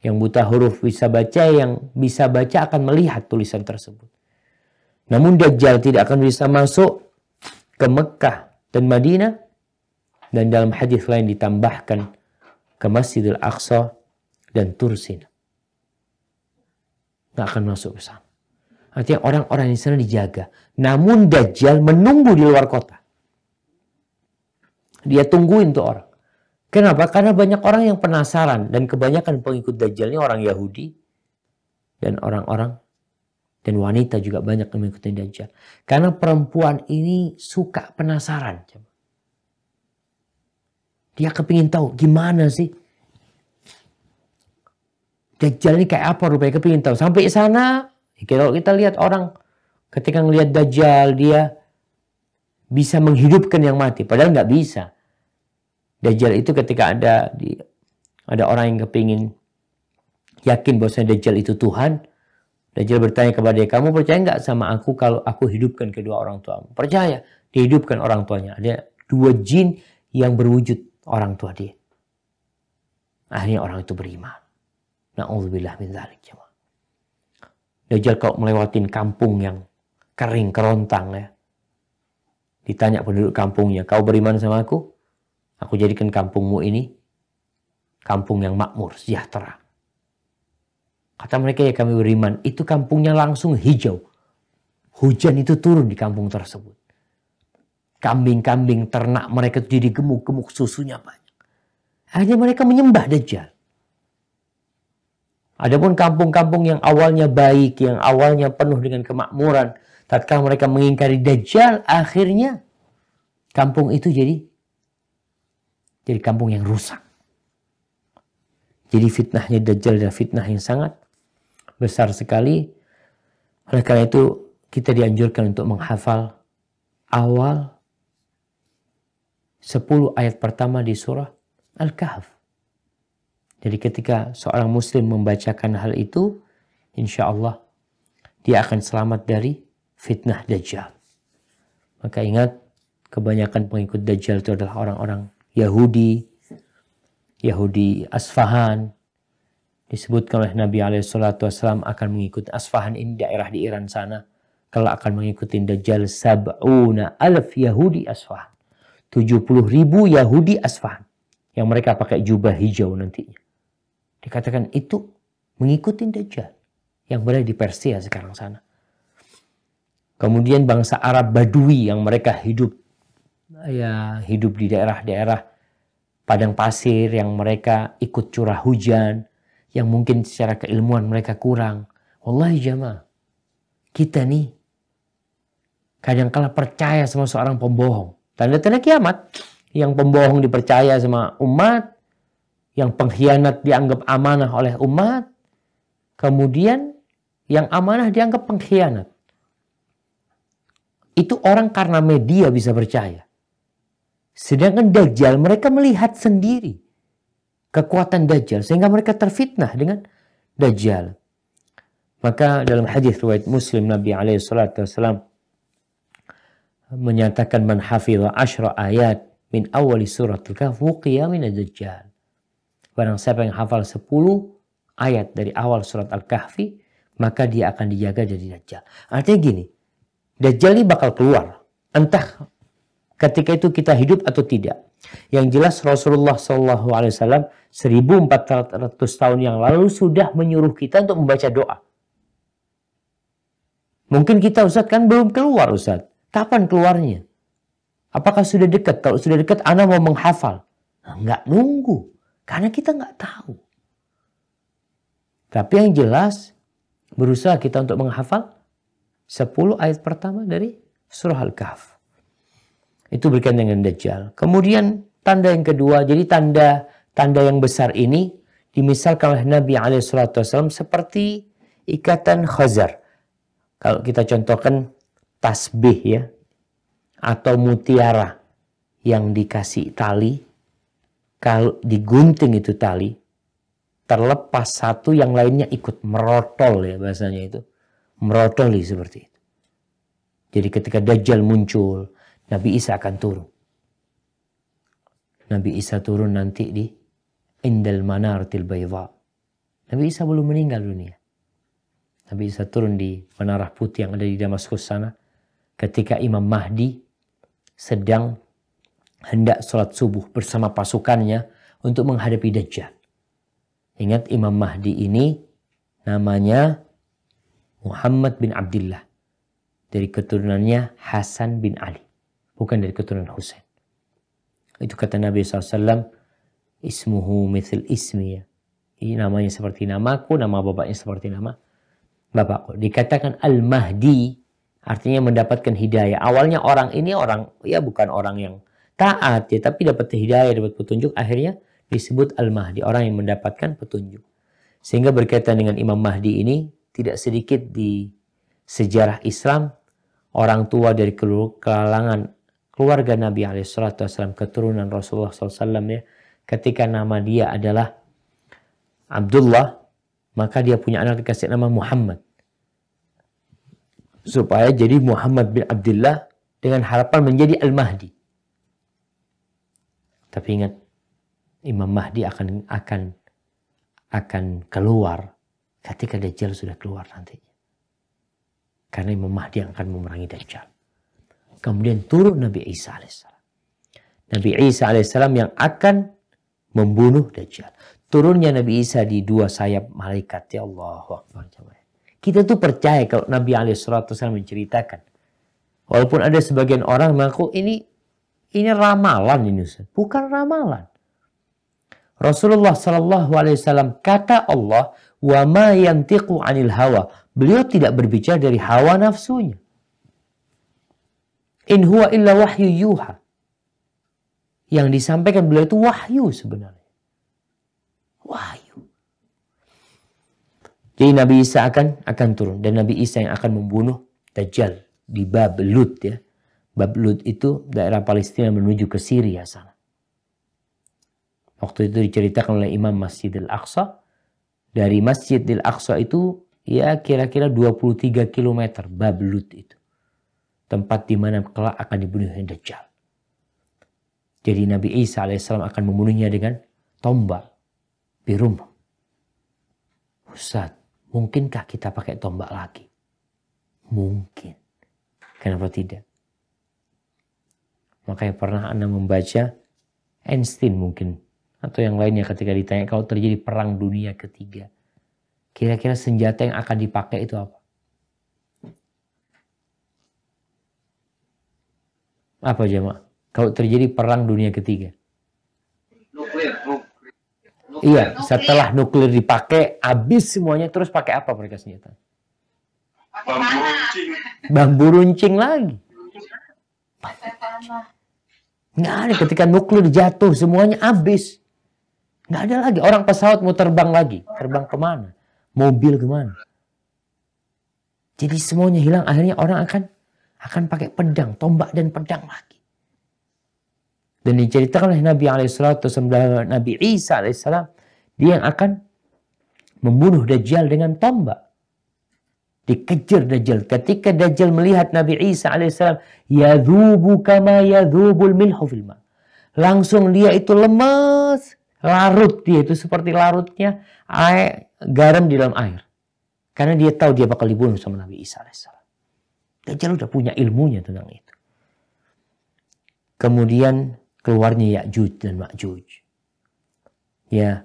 Yang buta huruf bisa baca, yang bisa baca akan melihat tulisan tersebut. Namun Dajjal tidak akan bisa masuk ke Mekah dan Madinah. Dan dalam hadis lain ditambahkan ke Masjidil Aqsa dan Tursin. Nggak akan masuk ke sana. Artinya orang-orang di sana dijaga. Namun Dajjal menunggu di luar kota. Dia tungguin tuh orang. Kenapa? Karena banyak orang yang penasaran. Dan kebanyakan pengikut Dajjal ini orang Yahudi. Dan orang-orang. Dan wanita juga banyak yang mengikuti Dajjal. Karena perempuan ini suka penasaran. Dia kepingin tahu gimana sih Dajjal ini kayak apa rupanya, kepingin tahu. Sampai sana, kalau kita lihat orang ketika ngelihat Dajjal, dia bisa menghidupkan yang mati. Padahal nggak bisa. Dajjal itu ketika ada orang yang kepingin yakin bahwasanya Dajjal itu Tuhan, Dajjal bertanya kepada dia, kamu percaya nggak sama aku kalau aku hidupkan kedua orang tuamu? Percaya, dihidupkan orang tuanya. Ada dua jin yang berwujud orang tua dia. Akhirnya orang itu beriman. Na'udzubillah min dzalik, jemaah. Dajjal kalau melewatin kampung yang kering kerontang ya, ditanya penduduk kampungnya, kau beriman sama aku jadikan kampungmu ini kampung yang makmur, sejahtera. Kata mereka, ya kami beriman. Itu kampungnya langsung hijau. Hujan itu turun di kampung tersebut. Kambing-kambing ternak mereka itu jadi gemuk-gemuk, susunya banyak. Akhirnya mereka menyembah Dajjal. Adapun kampung-kampung yang awalnya baik, yang awalnya penuh dengan kemakmuran, tatkala mereka mengingkari Dajjal, akhirnya kampung itu jadi kampung yang rusak. Jadi fitnahnya Dajjal adalah fitnah yang sangat besar sekali. Oleh karena itu kita dianjurkan untuk menghafal awal 10 ayat pertama di surah Al-Kahf. Jadi ketika seorang muslim membacakan hal itu, insya Allah dia akan selamat dari fitnah Dajjal. Maka ingat, kebanyakan pengikut Dajjal itu adalah orang-orang Yahudi Asfahan. Disebutkan oleh Nabi SAW akan mengikuti Asfahan, ini daerah di Iran sana. Kalau akan mengikuti Dajjal 70.000 Yahudi Asfahan. 70.000 Yahudi Asfahan. Yang mereka pakai jubah hijau nantinya. Dikatakan itu mengikuti Dajjal. Yang berada di Persia sekarang sana. Kemudian bangsa Arab Badui yang mereka hidup di daerah-daerah padang pasir, yang mereka ikut curah hujan, yang mungkin secara keilmuan mereka kurang. Wallahi jamaah, kita nih kadang-kala percaya sama seorang pembohong. Tanda-tanda kiamat. Yang pembohong dipercaya sama umat, yang pengkhianat dianggap amanah oleh umat, kemudian yang amanah dianggap pengkhianat. Itu orang karena media bisa percaya. Sedangkan Dajjal, mereka melihat sendiri kekuatan Dajjal, sehingga mereka terfitnah dengan Dajjal. Maka dalam hadis riwayat Muslim, Nabi SAW menyatakan, man hafidha 10 ayat min awali surat Al-Kahf wuqiya min ad-Dajjal. Barang siapa yang hafal 10 ayat dari awal surat Al-Kahfi, maka dia akan dijaga dari Dajjal. Artinya gini, Dajjal ini bakal keluar. Entah ketika itu kita hidup atau tidak. Yang jelas Rasulullah SAW 1400 tahun yang lalu sudah menyuruh kita untuk membaca doa. Mungkin kita, Ustaz, kan belum keluar, Ustaz. Kapan keluarnya? Apakah sudah dekat? Kalau sudah dekat, ana mau menghafal. Nah, nggak nunggu. Karena kita nggak tahu. Tapi yang jelas, berusaha kita untuk menghafal 10 ayat pertama dari surah Al-Kahf. Itu berkaitan dengan Dajjal. Kemudian tanda yang kedua, jadi tanda yang besar ini dimisalkan oleh Nabi SAW seperti ikatan khazar. Kalau kita contohkan tasbih ya, atau mutiara yang dikasih tali, kalau digunting itu tali, terlepas satu yang lainnya ikut merotol ya bahasanya itu. Merotoli seperti itu. Jadi ketika Dajjal muncul, Nabi Isa akan turun. Nabi Isa turun nanti di Indal Manaratil Bayda. Nabi Isa belum meninggal dunia. Nabi Isa turun di Menara Putih yang ada di Damaskus sana. Ketika Imam Mahdi sedang hendak sholat subuh bersama pasukannya untuk menghadapi Dajjal. Ingat, Imam Mahdi ini namanya Muhammad bin Abdullah. Dari keturunannya Hasan bin Ali. Bukan dari keturunan Husain. Itu kata Nabi SAW, ismuhu mithil ismi ya. Ini namanya seperti namaku, nama bapaknya seperti nama bapakku. Dikatakan Al-Mahdi, artinya mendapatkan hidayah. Awalnya orang ini bukan orang yang taat ya, tapi dapat hidayah, dapat petunjuk. Akhirnya disebut Al-Mahdi, orang yang mendapatkan petunjuk. Sehingga berkaitan dengan Imam Mahdi ini, tidak sedikit di sejarah Islam, orang tua dari kalangan keluarga Nabi SAW, keturunan Rasulullah SAW ya, ketika nama dia adalah Abdullah, maka dia punya anak dikasih nama Muhammad. Supaya jadi Muhammad bin Abdullah dengan harapan menjadi Al-Mahdi. Tapi ingat, Imam Mahdi akan keluar ketika Dajjal sudah keluar nantinya. Karena Imam Mahdi yang akan memerangi Dajjal. Kemudian turun Nabi Isa alaihissalam. Nabi Isa alaihissalam yang akan membunuh Dajjal. Turunnya Nabi Isa di dua sayap malaikat. Ya Allahu Akbar. Kita tuh percaya kalau Nabi alaihissalam menceritakan. Walaupun ada sebagian orang mengaku ini ramalan ini. Bukan ramalan. Rasulullah sallallahu alaihi wasallam kata Allah, "Wa ma yantiqu 'anil hawa." Beliau tidak berbicara dari hawa nafsunya. In huwa illa wahyu yuha. Yang disampaikan beliau itu wahyu sebenarnya. Wahyu. Jadi Nabi Isa akan turun dan Nabi Isa yang akan membunuh Dajjal di Bab Lut ya. Bab Lut itu daerah Palestina menuju ke Syria sana. Waktu itu diceritakan oleh Imam Masjidil Aqsa. Dari Masjidil Aqsa itu ya kira-kira 23 km Bab Lut itu. Tempat di mana kelak akan dibunuh Dajjal. Jadi Nabi Isa alaihissalam akan membunuhnya dengan tombak birum. Ustaz, mungkinkah kita pakai tombak lagi? Mungkin. Kenapa tidak? Makanya pernah Anda membaca Einstein mungkin. Atau yang lainnya ketika ditanya kalau terjadi perang dunia ketiga. Kira-kira senjata yang akan dipakai itu apa? Apa jemaah? Kalau terjadi perang dunia ketiga. Nuklir. Iya, setelah nuklir dipakai, habis semuanya, terus pakai apa mereka senjata? Bambu runcing. Bambu runcing lagi. Nggak ada, ketika nuklir jatuh semuanya habis. Nggak ada lagi. Orang pesawat mau terbang lagi. Terbang kemana? Mobil kemana? Jadi semuanya hilang. Akhirnya orang akan pakai pedang. Tombak dan pedang lagi. Dan diceritakan oleh Nabi alaihissalam, Nabi Isa alaihissalam, dia yang akan membunuh Dajjal dengan tombak. Dikejar Dajjal. Ketika Dajjal melihat Nabi Isa alaihissalam, yadhubu kama yadhubul milhu fil ma. Langsung dia itu lemas. Larut dia itu seperti larutnya garam di dalam air. Karena dia tahu dia bakal dibunuh sama Nabi Isa alaihissalam. Dajjal udah punya ilmunya tentang itu. Kemudian keluarnya Ya'juj dan Ma'juj. Ya.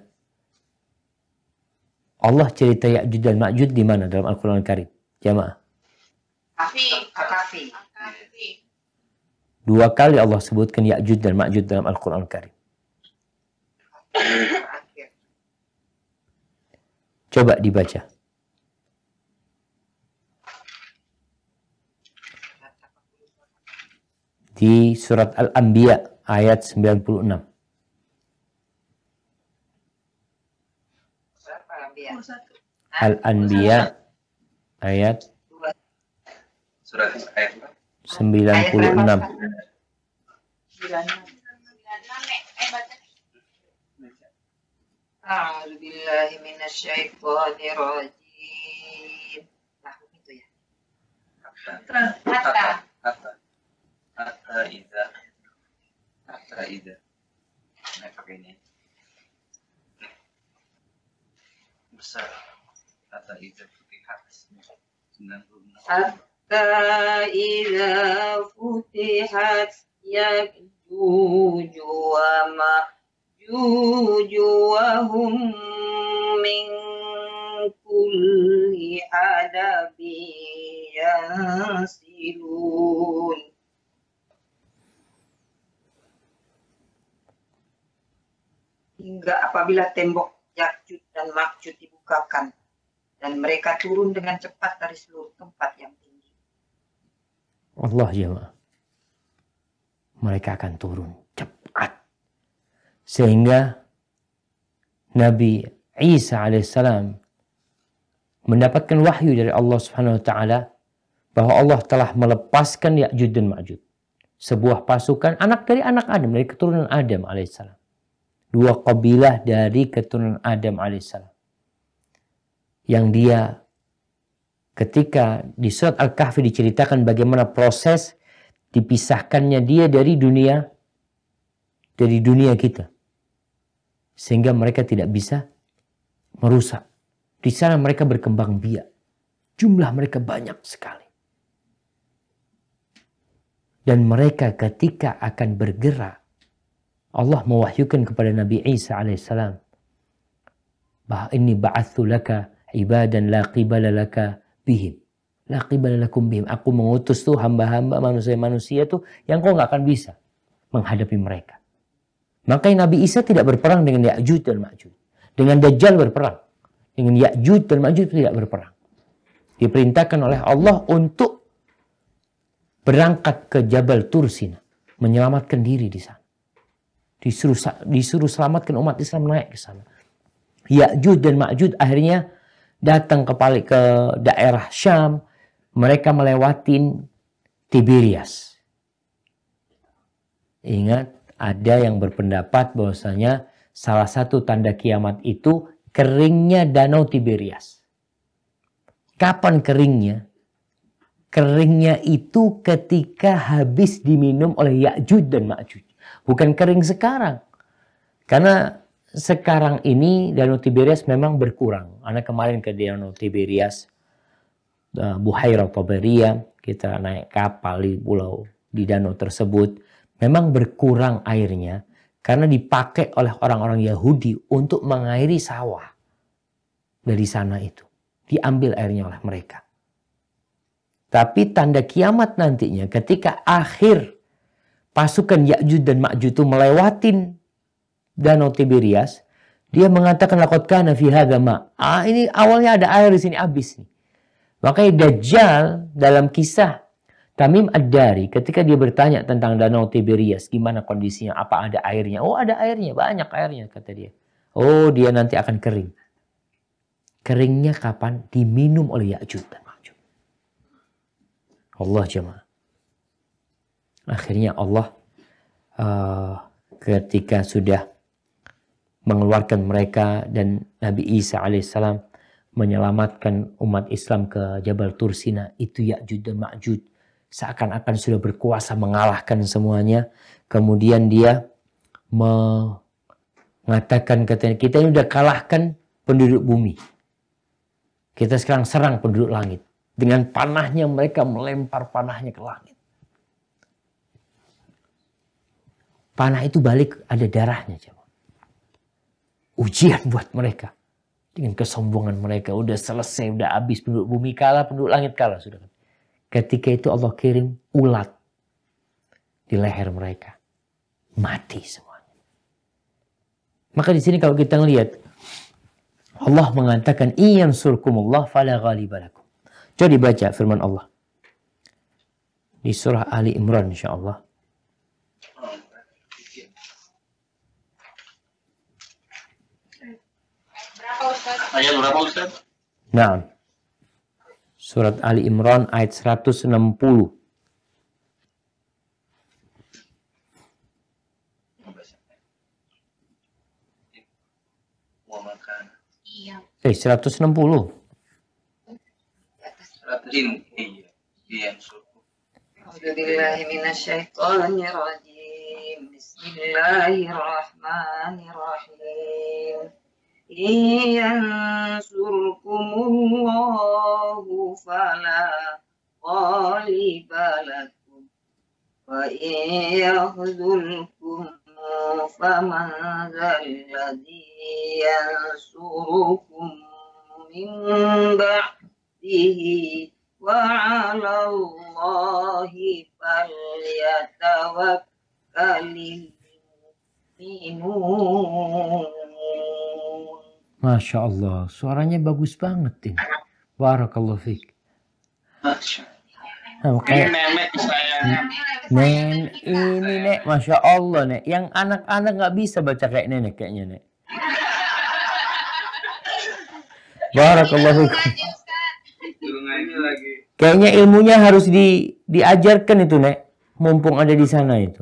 Allah cerita Ya'juj dan Ma'juj di mana dalam Al-Quran Al-Karim? Jamaah. Kafi. 2 kali Allah sebutkan Ya'juj dan Ma'juj dalam Al-Quran Al-Karim. Coba dibaca. Di surat Al-Anbiya ayat 96. Al-Anbiya ayat Surat ayat 96. A'udzubillahi minasyaitonirrajim. Nah, itu ya. Hatta idza. Nah, pakai ini. Besar. Hatta idza futihat 96. Hatta idza futihat Ya'juj wa Ma'juj wa hum min kulli hadabin yansilun. Hingga apabila tembok Ya'juj dan Ma'juj dibukakan dan mereka turun dengan cepat dari seluruh tempat yang tinggi. Allah jemaah. Mereka akan turun cepat. Sehingga Nabi Isa alaihissalam mendapatkan wahyu dari Allah Subhanahu wa taala bahwa Allah telah melepaskan Ya'juj dan Ma'juj. Sebuah pasukan anak dari anak Adam, dari keturunan Adam alaihissalam. 2 kabilah dari keturunan Adam alaihissalam. Yang dia ketika di surat Al-Kahfi diceritakan bagaimana proses dipisahkannya dia dari dunia dari dunia kita. Sehingga mereka tidak bisa merusak. Di sana mereka berkembang biak. Jumlah mereka banyak sekali. Dan mereka ketika akan bergerak, Allah mewahyukan kepada Nabi Isa alaihissalam, bahwa ini ba'athu laka ibadan la qibala laka bihim. La qibala lakum bihim. Aku mengutus tuh hamba-hamba manusia-manusia tuh yang kau nggak akan bisa menghadapi mereka. Makanya Nabi Isa tidak berperang dengan Ya'juj dan Ma'juj. Dengan Dajjal berperang. Dengan Ya'juj dan Ma'juj tidak berperang. Diperintahkan oleh Allah untuk berangkat ke Jabal Tursina. Menyelamatkan diri di sana. Disuruh selamatkan umat Islam naik ke sana. Ya'juj dan Ma'juj akhirnya datang ke daerah Syam. Mereka melewatin Tiberias. Ingat, ada yang berpendapat bahwasanya salah satu tanda kiamat itu keringnya danau Tiberias. Kapan keringnya? Keringnya itu ketika habis diminum oleh Ya'juj dan Ma'juj. Bukan kering sekarang. Karena sekarang ini danau Tiberias memang berkurang. Anak kemarin ke danau Tiberias, Buhairah Tabariyah, kita naik kapal di pulau di danau tersebut. Memang berkurang airnya karena dipakai oleh orang-orang Yahudi untuk mengairi sawah. Dari sana itu. Diambil airnya oleh mereka. Tapi tanda kiamat nantinya ketika akhir pasukan Ya'juj dan Ma'juj itu melewatin danau Tiberias, dia mengatakan laqad kana fi hadza ma. Ini awalnya ada air di sini, habis nih. Makanya Dajjal dalam kisah Tamim Ad-Dari ketika dia bertanya tentang danau Tiberias, gimana kondisinya, apa ada airnya? Oh, ada airnya, banyak airnya, kata dia. Oh, dia nanti akan kering. Keringnya kapan? Diminum oleh Ya'juj dan Ma'juj. Allah jemaah. Akhirnya Allah ketika sudah mengeluarkan mereka dan Nabi Isa alaihissalam menyelamatkan umat Islam ke Jabal Tursina, itu Ya'juj dan Ma'juj seakan-akan sudah berkuasa mengalahkan semuanya. Kemudian dia mengatakan, katanya, kita ini udah kalahkan penduduk bumi. Kita sekarang serang penduduk langit. Dengan panahnya mereka melempar panahnya ke langit. Panah itu balik ada darahnya. Ujian buat mereka. Dengan kesombongan mereka. Udah selesai, udah habis. Penduduk bumi kalah, penduduk langit kalah. Sudah. Ketika itu Allah kirim ulat di leher mereka. Mati semuanya. Maka di sini kalau kita ngelihat, Allah mengatakan, "Iyan surkumullah fala ghalibalakum." Coba dibaca firman Allah. Di surah Ali Imran insyaAllah. Ayat berapa Ustaz? Nah, surat Ali Imran ayat 160. Iya. 160. A'udzubillahiminasyaitonirrajim. Bismillahirrahmanirrahim. Iyansurkumullahu fala ghalibalakum wa iyakhzulkum faman zalladhi yansurukum min ba'dihi wa 'alallahi falyatawakkalul mu'minun. Masya Allah, suaranya bagus banget ini. Barakallahu fiik. Nah, kayak Nenek saya. Nen, ini Nek, Masya Allah Nek. Yang anak-anak nggak bisa baca kayak nenek kayaknya Nek. Barakallahu fiik. Kayaknya ilmunya harus diajarkan itu Nek. Mumpung ada di sana itu.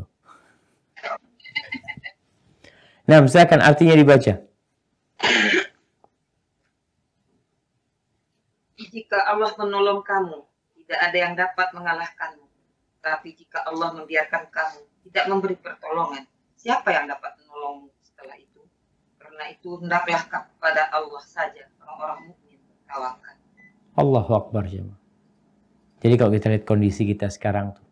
Nah, misalkan artinya dibaca. Jika Allah menolong kamu, tidak ada yang dapat mengalahkanmu. Tapi jika Allah membiarkan kamu, tidak memberi pertolongan, siapa yang dapat menolongmu setelah itu? Karena itu hendaklah kepada Allah saja orang-orang mukmin bertawakal. Allahu Akbar jemaah. Jadi kalau kita lihat kondisi kita sekarang tuh,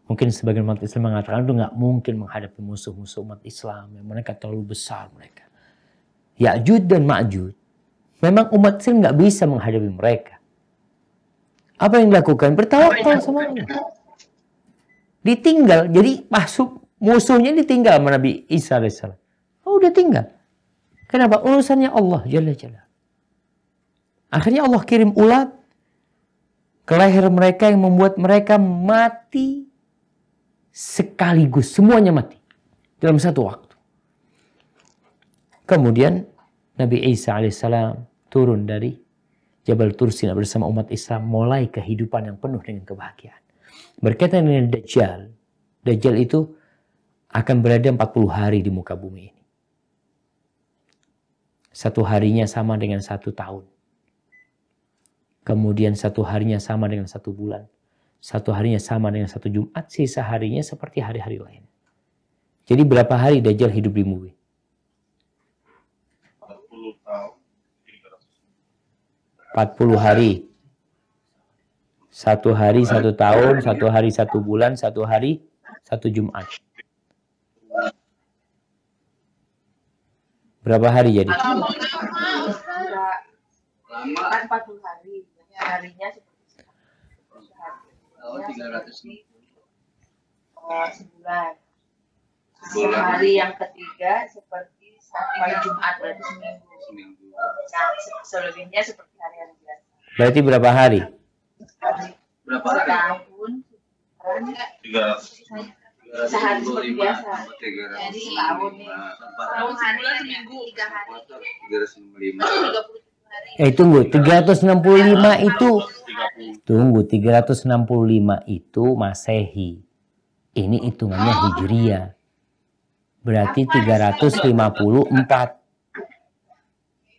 mungkin sebagian umat Islam mengatakan itu nggak mungkin menghadapi musuh-musuh umat Islam yang mereka terlalu besar mereka. Ya'jud dan Ma'jud. Memang umat Islam nggak bisa menghadapi mereka. Apa yang dilakukan? Bertawakal sama Allah. Ditinggal. Jadi masuk musuhnya ditinggal sama Nabi Isa alaihissalam. Oh udah tinggal. Kenapa? Urusannya Allah Jalla Jalla. Akhirnya Allah kirim ulat ke leher mereka yang membuat mereka mati sekaligus. Semuanya mati dalam satu waktu. Kemudian Nabi Isa alaihissalam turun dari Jabal Tursina bersama umat Islam, mulai kehidupan yang penuh dengan kebahagiaan. Berkaitan dengan Dajjal, Dajjal itu akan berada 40 hari di muka bumi ini. Satu harinya sama dengan 1 tahun. Kemudian satu harinya sama dengan 1 bulan. Satu harinya sama dengan 1 Jumat. Sisa harinya seperti hari-hari lain. Jadi berapa hari Dajjal hidup di bumi? 40 tahun. 40 hari. 1 hari 1 tahun, 1 hari 1 bulan, 1 hari 1 Jumat. Berapa hari jadi? Lama. 40 hari. Harinya seperti Oh, 300. sebulan. Si hari yang ketiga seperti hari Jumat, berarti seminggu. Nah, selebihnya seperti hari-hari biasa. Berarti berapa hari? Berapa hari? Tahun, 300. sehari seperti biasa. 365. Jadi setahun nih. Tahun sebulan seminggu 3 hari. 365. 37 hari. Tunggu, 365 itu tunggu, 365 itu Masehi. Ini hitungannya Hijriyah. Berarti 354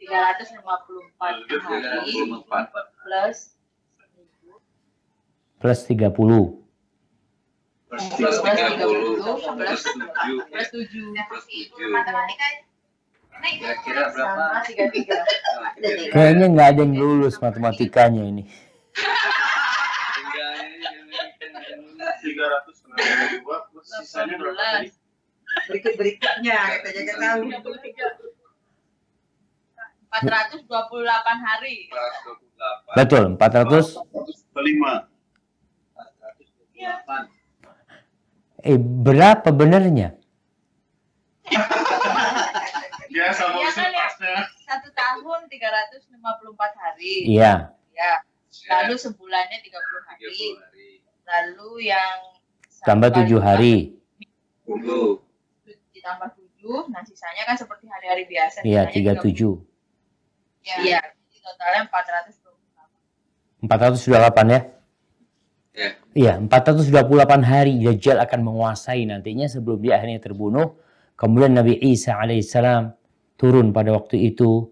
hari plus 30. Plus 30. plus 7. plus 7 Plus 7. Matematika Kira-kira berapa? sama 33. Kayaknya nggak ada yang lulus matematikanya ini. 362 plus sisanya berapa tadi? Berikut-berikutnya kita jaga tahu. 428 hari. Plus 28. Betul, 400. 5. Berapa benernya? Ya sama Iya isi kan ya? pasnya. 1 tahun 354 hari. Iya. Ya. Lalu sebulannya 30 hari. 30 hari. Lalu yang Tambah 7 hari. 10. ditambah 7, nah sisanya kan seperti hari-hari biasa. Iya, sisanya 37. Iya, jadi totalnya 428. 428 ya? Ya. Iya, 428 hari Dajjal akan menguasai nantinya sebelum dia akhirnya terbunuh. Kemudian Nabi Isa alaihissalam turun pada waktu itu.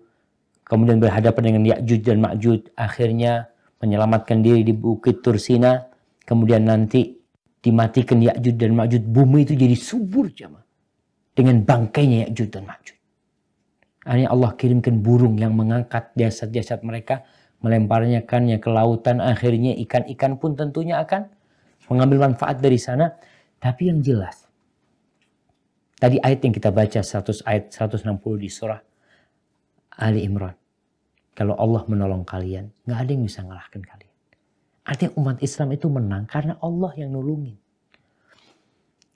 Kemudian berhadapan dengan Ya'juj dan Ma'juj. Akhirnya menyelamatkan diri di Bukit Tursina. Kemudian nanti dimatikan Ya'juj dan Ma'juj. Bumi itu jadi subur jemaah. Dengan bangkainya Ya'juj dan Ma'juj. Akhirnya Allah kirimkan burung yang mengangkat jasad-jasad mereka. Melemparnya ke lautan. Akhirnya ikan-ikan pun tentunya akan mengambil manfaat dari sana. Tapi yang jelas. Tadi ayat yang kita baca ayat 160 di surah Ali Imran. Kalau Allah menolong kalian, nggak ada yang bisa ngalahkan kalian. Artinya umat Islam itu menang karena Allah yang nolongin.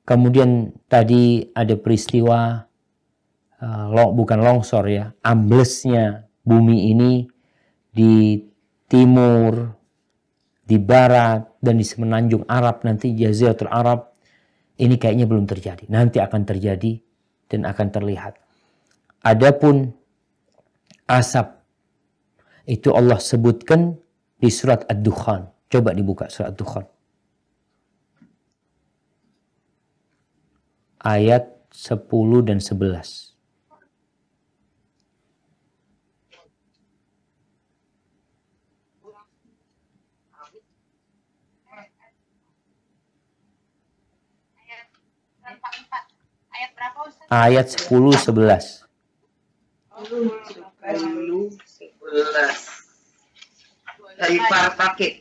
Kemudian tadi ada peristiwa bukan longsor ya, amblesnya bumi ini di timur, di barat, dan di semenanjung Arab nanti Jaziratul Arab. Ini kayaknya belum terjadi. Nanti akan terjadi dan akan terlihat. Adapun asap itu Allah sebutkan di surat Ad-Dukhan. Coba dibuka surat Ad-Dukhan. Ayat 10 dan 11. Ayat berapa ayat 10-11. 10-11 dari para paket.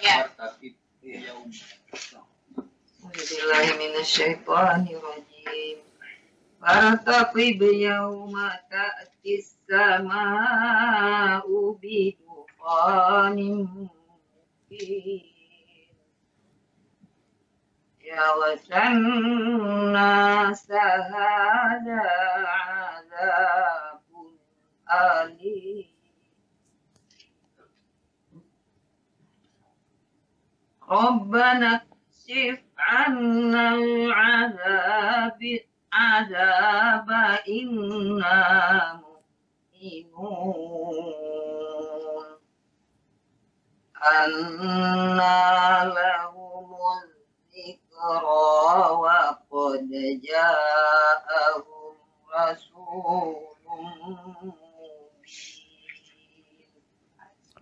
Ya. Bismillahirrahmanirrahim. Fartaqib yawma ta'tis sama'u bidukhanin mubin. Yaghshanna sahada 'adzabun alim. Rabbana kshif 'anna al-'adzaba inna mu'minun. Anna lahumul dzikra wa qad ja'ahum rasulun mubin.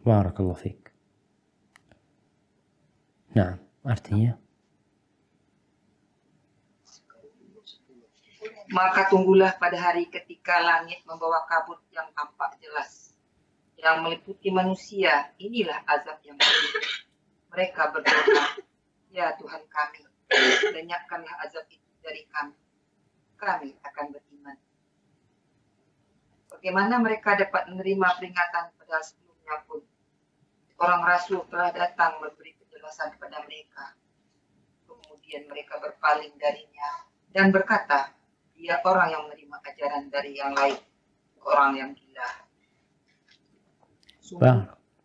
Barakallahu fiik. Nah, artinya Maka tunggulah pada hari ketika langit membawa kabut yang tampak jelas, yang meliputi manusia. Inilah azab yang pedih. Mereka berdoa, ya Tuhan kami, lenyapkanlah azab itu dari kami. Kami akan beriman. Bagaimana mereka dapat menerima peringatan padahal sebelumnya pun orang Rasul telah datang memberi penjelasan kepada mereka. Kemudian mereka berpaling darinya dan berkata, dia orang yang menerima ajaran dari yang lain, orang yang gila.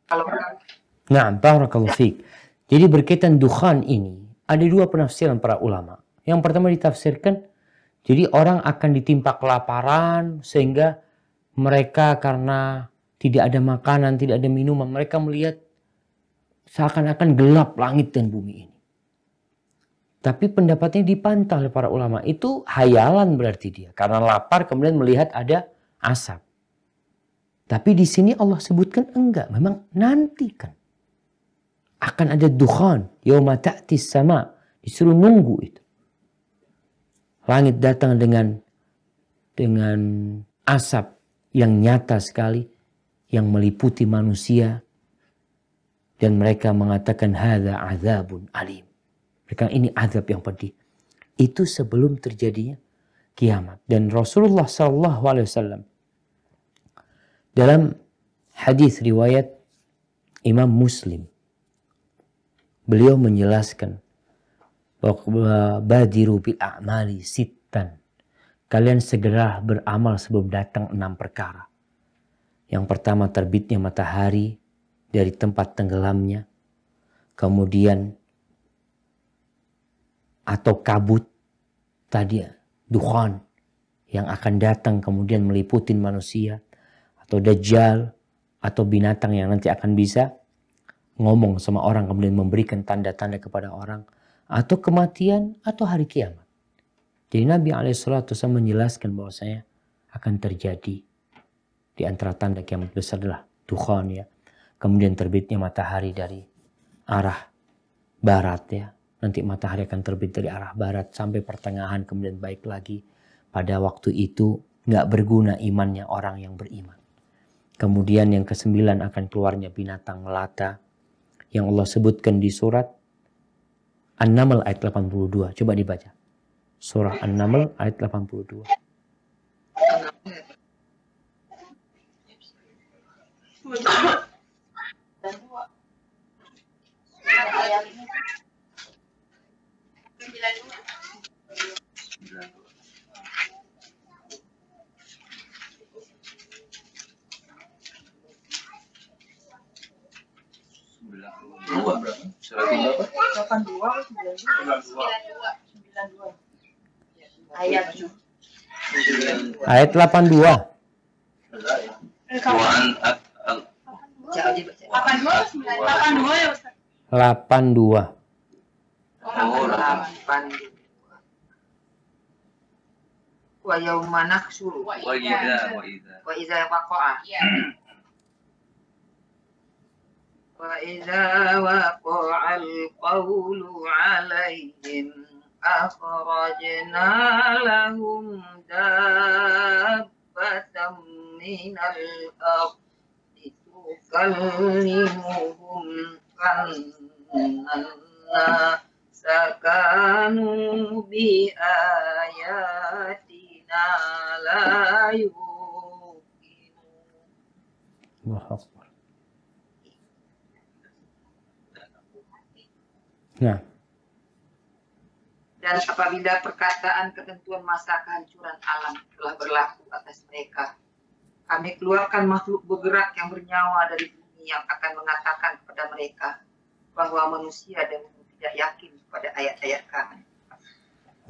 Kalau Nah, barakallahu fiik. Jadi berkaitan dukhan ini ada dua penafsiran para ulama. Yang pertama ditafsirkan, jadi orang akan ditimpa kelaparan sehingga mereka karena tidak ada makanan, tidak ada minuman, mereka melihat seakan-akan gelap langit dan bumi ini. Tapi pendapatnya dipantah oleh para ulama. Itu hayalan berarti dia. Karena lapar kemudian melihat ada asap. Tapi di sini Allah sebutkan enggak. Memang nanti kan. Akan ada dukhan. Yauma ta'tis sama. Disuruh nunggu itu. Langit datang dengan asap yang nyata sekali. Yang meliputi manusia. Dan mereka mengatakan hadza azabun alim. Mereka ini azab yang pedih. Itu sebelum terjadinya kiamat. Dan Rasulullah SAW dalam hadis riwayat Imam Muslim, beliau menjelaskan bahwa badiru bil a'mali sittan. Kalian segera beramal sebelum datang 6 perkara. Yang pertama terbitnya matahari dari tempat tenggelamnya. Kemudian atau kabut tadi, dukhan yang akan datang kemudian meliputi manusia, atau dajjal, atau binatang yang nanti akan bisa ngomong sama orang kemudian memberikan tanda-tanda kepada orang, atau kematian, atau hari kiamat. Jadi Nabi SAW menjelaskan bahwasanya akan terjadi di antara tanda kiamat besar adalah dukhan ya. Kemudian terbitnya matahari dari arah barat ya. Nanti matahari akan terbit dari arah barat sampai pertengahan kemudian baik lagi. Pada waktu itu nggak berguna imannya orang yang beriman. Kemudian yang ke-9 akan keluarnya binatang melata yang Allah sebutkan di surat An-Naml ayat 82. Coba dibaca. Surah An-Naml ayat 82. Ayat 82. 82. Wa yauma nahsyuru Wa idza wa idza waqa'a wa idza waqa'al qawlu 'alaihim akhrajna lahum dabbatan minal ardi tukallimuhum anna sakanu bi ayatina la yuqinun. Allahu Akbar. Nah, dan apabila perkataan ketentuan masa kehancuran alam telah berlaku atas mereka, kami keluarkan makhluk bergerak yang bernyawa dari bumi yang akan mengatakan kepada mereka bahwa manusia dan tidak yakin pada ayat-ayat kami.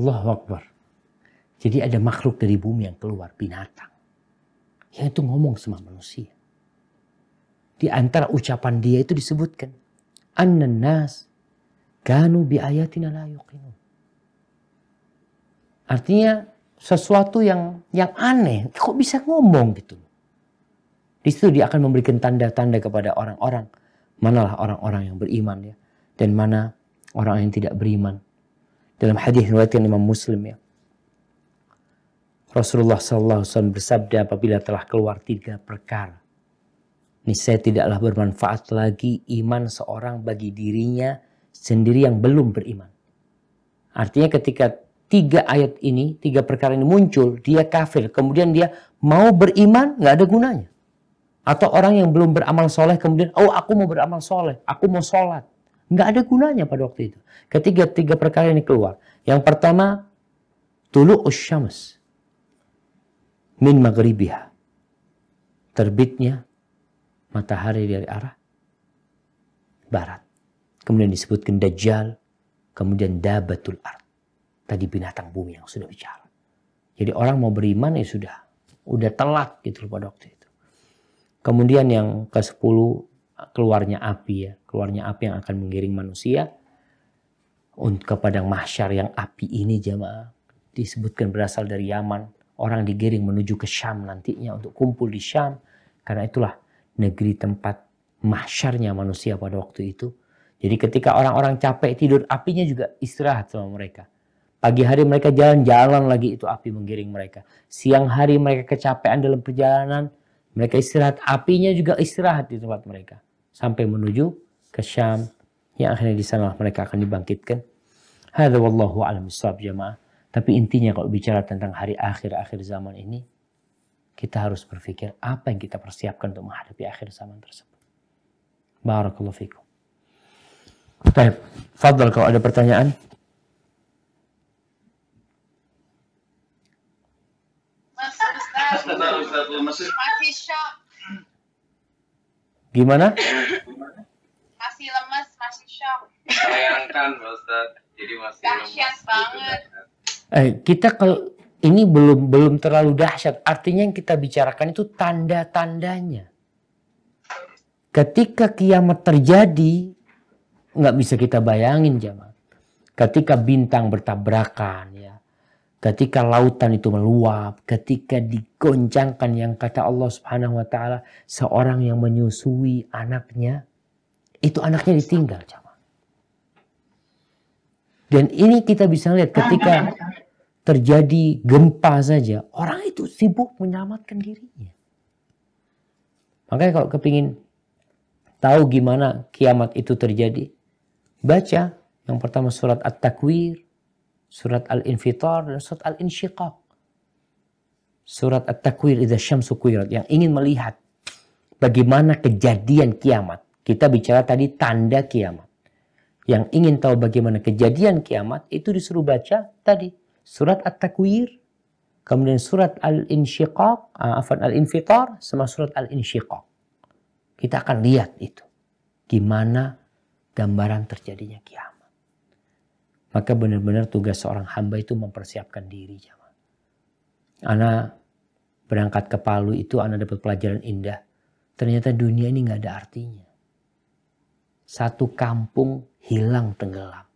Allahu Akbar. Jadi ada makhluk dari bumi yang keluar, binatang, yang itu ngomong sama manusia. Di antara ucapan dia itu disebutkan, annan nas kanu bi ayatina la yuqinun. Artinya sesuatu yang aneh, kok bisa ngomong gitu. Di situ dia akan memberikan tanda-tanda kepada orang-orang, manalah orang-orang yang beriman ya, dan mana orang yang tidak beriman. Dalam hadis riwayat Imam Muslim ya, Rasulullah SAW bersabda, apabila telah keluar 3 perkara, niscaya tidaklah bermanfaat lagi iman seorang bagi dirinya sendiri yang belum beriman. Artinya ketika 3 ayat ini, 3 perkara ini muncul, dia kafir, kemudian dia mau beriman, nggak ada gunanya. Atau orang yang belum beramal soleh, kemudian, oh aku mau beramal soleh, aku mau sholat. Nggak ada gunanya pada waktu itu. Ketika 3 perkara ini keluar. Yang pertama, tulu'us syams min maghribiha. Terbitnya matahari dari arah barat. Kemudian disebutkan Dajjal, kemudian Dabatul Ard. Tadi binatang bumi yang sudah bicara. Jadi orang mau beriman ya udah telat gitu pada waktu itu. Kemudian yang ke-10 keluarnya api ya, keluarnya api yang akan menggiring manusia ke padang mahsyar, yang api ini jamaah disebutkan berasal dari Yaman. Orang digiring menuju ke Syam nantinya untuk kumpul di Syam, karena itulah negeri tempat mahsyarnya manusia pada waktu itu. Jadi ketika orang-orang capek tidur, apinya juga istirahat sama mereka. Pagi hari mereka jalan-jalan lagi, itu api menggiring mereka. Siang hari mereka kecapean dalam perjalanan, mereka istirahat, apinya juga istirahat di tempat mereka. Sampai menuju ke Syam, yang akhirnya di sana mereka akan dibangkitkan. Hadza wallahu a'lam bishawab jamaah. Tapi intinya kalau bicara tentang hari akhir zaman ini, kita harus berpikir apa yang kita persiapkan untuk menghadapi akhir zaman tersebut. Barakallahu fikum. Baik, fadhal kalau ada pertanyaan. Masih shock. Gimana? Masih lemes, masih shock. Sayangkan Ustaz, jadi masih Dahsyat lemas banget. Gitu, Kita kalau ini belum terlalu dahsyat. Artinya yang kita bicarakan itu tanda-tandanya. Ketika kiamat terjadi, nggak bisa kita bayangin jamaah. Ketika bintang bertabrakan ya. Ketika lautan itu meluap, ketika digoncangkan yang kata Allah Subhanahu wa taala, seorang yang menyusui anaknya, itu anaknya ditinggal, jamaah. Dan ini kita bisa lihat ketika terjadi gempa saja, orang itu sibuk menyelamatkan dirinya. Makanya kalau kepingin tahu gimana kiamat itu terjadi, baca yang pertama surat At-Takwir, surat Al-Infitar, dan surat Al-Insyiqaq. Surat At-Takwir, idza syamsu kuwirat, yang ingin melihat bagaimana kejadian kiamat. Kita bicara tadi tanda kiamat. Yang ingin tahu bagaimana kejadian kiamat, itu disuruh baca tadi surat At-Takwir, kemudian surat Al-Insyiqaq, Al-Infitar, sama surat Al-Insyiqaq. Kita akan lihat itu. Gimana gambaran terjadinya kiamat. Maka benar-benar tugas seorang hamba itu mempersiapkan diri. Ana berangkat ke Palu itu, ana dapat pelajaran indah. Ternyata dunia ini nggak ada artinya. Satu kampung hilang tenggelam.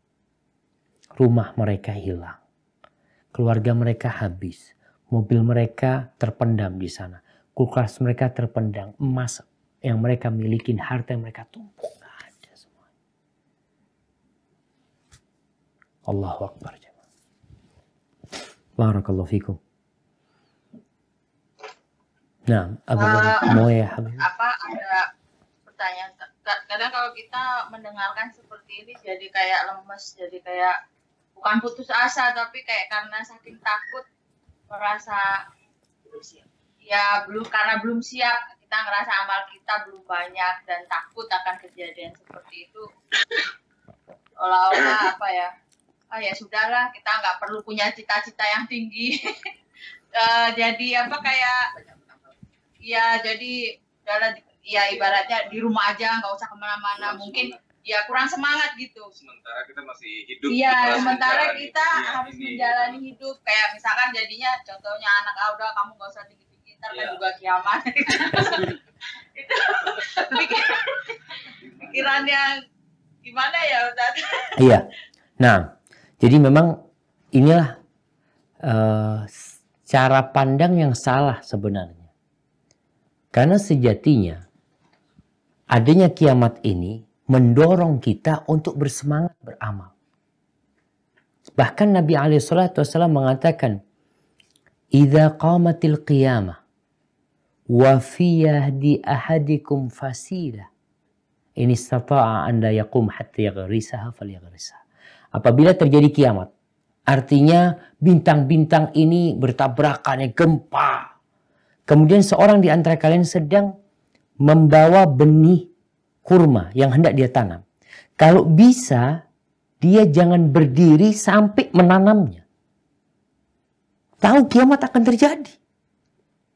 Rumah mereka hilang. Keluarga mereka habis. Mobil mereka terpendam di sana. Kulkas mereka terpendam. Emas yang mereka milikin, harta yang mereka tumpuk. Nggak ada semua. Allahu Akbar. Barakallahu fikum. Nah, mau ya Habib? Ada pertanyaan. Kadang kalau kita mendengarkan seperti ini jadi kayak lemes, jadi kayak bukan putus asa tapi kayak karena saking takut merasa ya karena belum siap, kita ngerasa amal kita belum banyak dan takut akan kejadian seperti itu. Olah-olah apa ya? Ya sudahlah, kita nggak perlu punya cita-cita yang tinggi. Jadi ibaratnya di rumah aja, nggak usah kemana-mana. Mungkin ya kurang semangat gitu. Sementara kita masih hidup. Iya, sementara kita harus menjalani hidup. Kayak misalkan jadinya contohnya anak udah kamu nggak usah dikit-dikit, ntar kan juga kiamat. Itu pikiran yang gimana ya Ustaz? Iya. Nah, jadi memang inilah cara pandang yang salah sebenarnya. Karena sejatinya adanya kiamat ini mendorong kita untuk bersemangat beramal. Bahkan Nabi SAW mengatakan, "Idza qamatil qiyamah wa fi yahdi ahadikum fasilah, in istata'a an la yaqum hatta yaghrisaha falyaghrisaha." Apabila terjadi kiamat, artinya bintang-bintang ini bertabrakan, gempa. Kemudian seorang di antara kalian sedang membawa benih kurma yang hendak dia tanam. Kalau bisa, dia jangan berdiri sampai menanamnya. Tahu kiamat akan terjadi.